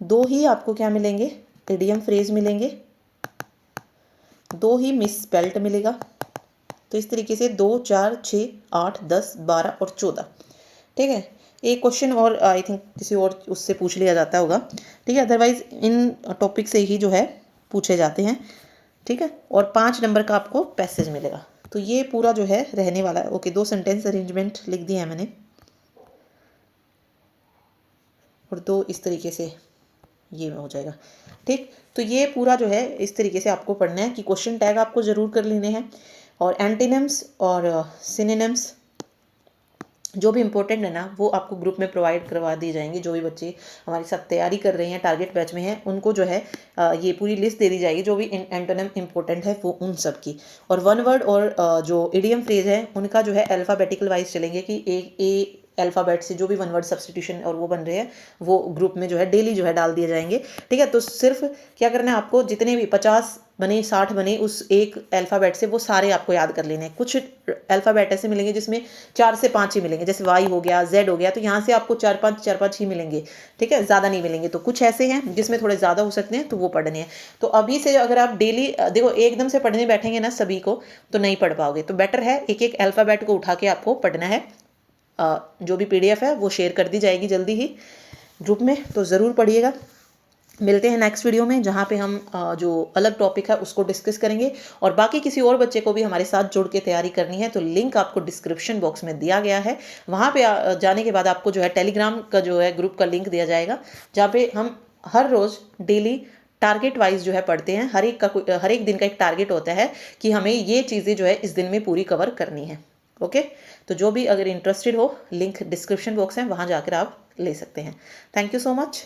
2 ही आपको क्या मिलेंगे, इडियम फ्रेज मिलेंगे, 2 ही मिस स्पेल्ट मिलेगा। तो इस तरीके से 2, 4, 6, 8, 10, 12 और 14, ठीक है। एक क्वेश्चन और आई थिंक किसी और उससे पूछ लिया जाता होगा, ठीक है। अदरवाइज इन टॉपिक से ही जो है पूछे जाते हैं, ठीक है। और 5 नंबर का आपको पैसेज मिलेगा। तो ये पूरा जो है रहने वाला है। ओके, 2 सेंटेंस अरेंजमेंट लिख दिए हैं मैंने, और 2 इस तरीके से ये हो जाएगा, ठीक। तो ये पूरा जो है इस तरीके से आपको पढ़ना है कि क्वेश्चन टैग आपको ज़रूर कर लेने हैं, और एंटीनिम्स और सिनोनिम्स जो भी इंपॉर्टेंट है ना वो आपको ग्रुप में प्रोवाइड करवा दिए जाएंगे। जो भी बच्चे हमारे साथ तैयारी कर रहे हैं, टारगेट बैच में हैं, उनको जो है ये पूरी लिस्ट दे दी जाएगी जो भी एंटोनिम इंपॉर्टेंट है वो उन सब की। और वन वर्ड और जो इडियम फ्रेज है उनका जो है अल्फ़ाबेटिकल वाइज चलेंगे कि ए अल्फ़ाबेट से जो भी वन वर्ड सब्सटीट्यूशन और वो बन रहे हैं वो ग्रुप में जो है डेली जो है डाल दिए जाएंगे, ठीक है। तो सिर्फ क्या करना है आपको, जितने भी 50 बने 60 बने उस एक अल्फ़ाबेट से वो सारे आपको याद कर लेने हैं। कुछ अल्फ़ाबेट ऐसे मिलेंगे जिसमें 4 से 5 ही मिलेंगे, जैसे वाई हो गया, जेड हो गया, तो यहाँ से आपको 4-5 ही मिलेंगे, ठीक है, ज़्यादा नहीं मिलेंगे। तो कुछ ऐसे हैं जिसमें थोड़े ज़्यादा हो सकते हैं तो वो पढ़ने हैं। तो अभी से अगर आप डेली देखो एकदम से पढ़ने बैठेंगे ना सभी को तो नहीं पढ़ पाओगे, तो बेटर है एक एक अल्फ़ाबेट को उठा के आपको पढ़ना है। जो भी PDF है वो शेयर कर दी जाएगी जल्दी ही ग्रुप में, तो ज़रूर पढ़िएगा। मिलते हैं नेक्स्ट वीडियो में जहाँ पे हम जो अलग टॉपिक है उसको डिस्कस करेंगे, और बाकी किसी और बच्चे को भी हमारे साथ जुड़ के तैयारी करनी है तो लिंक आपको डिस्क्रिप्शन बॉक्स में दिया गया है। वहाँ पे जाने के बाद आपको जो है टेलीग्राम का जो है ग्रुप का लिंक दिया जाएगा, जहाँ पे हम हर रोज़ डेली टारगेट वाइज जो है पढ़ते हैं, हर एक दिन का एक टारगेट होता है कि हमें ये चीज़ें जो है इस दिन में पूरी कवर करनी है। ओके, तो जो भी अगर इंटरेस्टेड हो, लिंक डिस्क्रिप्शन बॉक्स है, वहाँ जाकर आप ले सकते हैं। Thank you so much.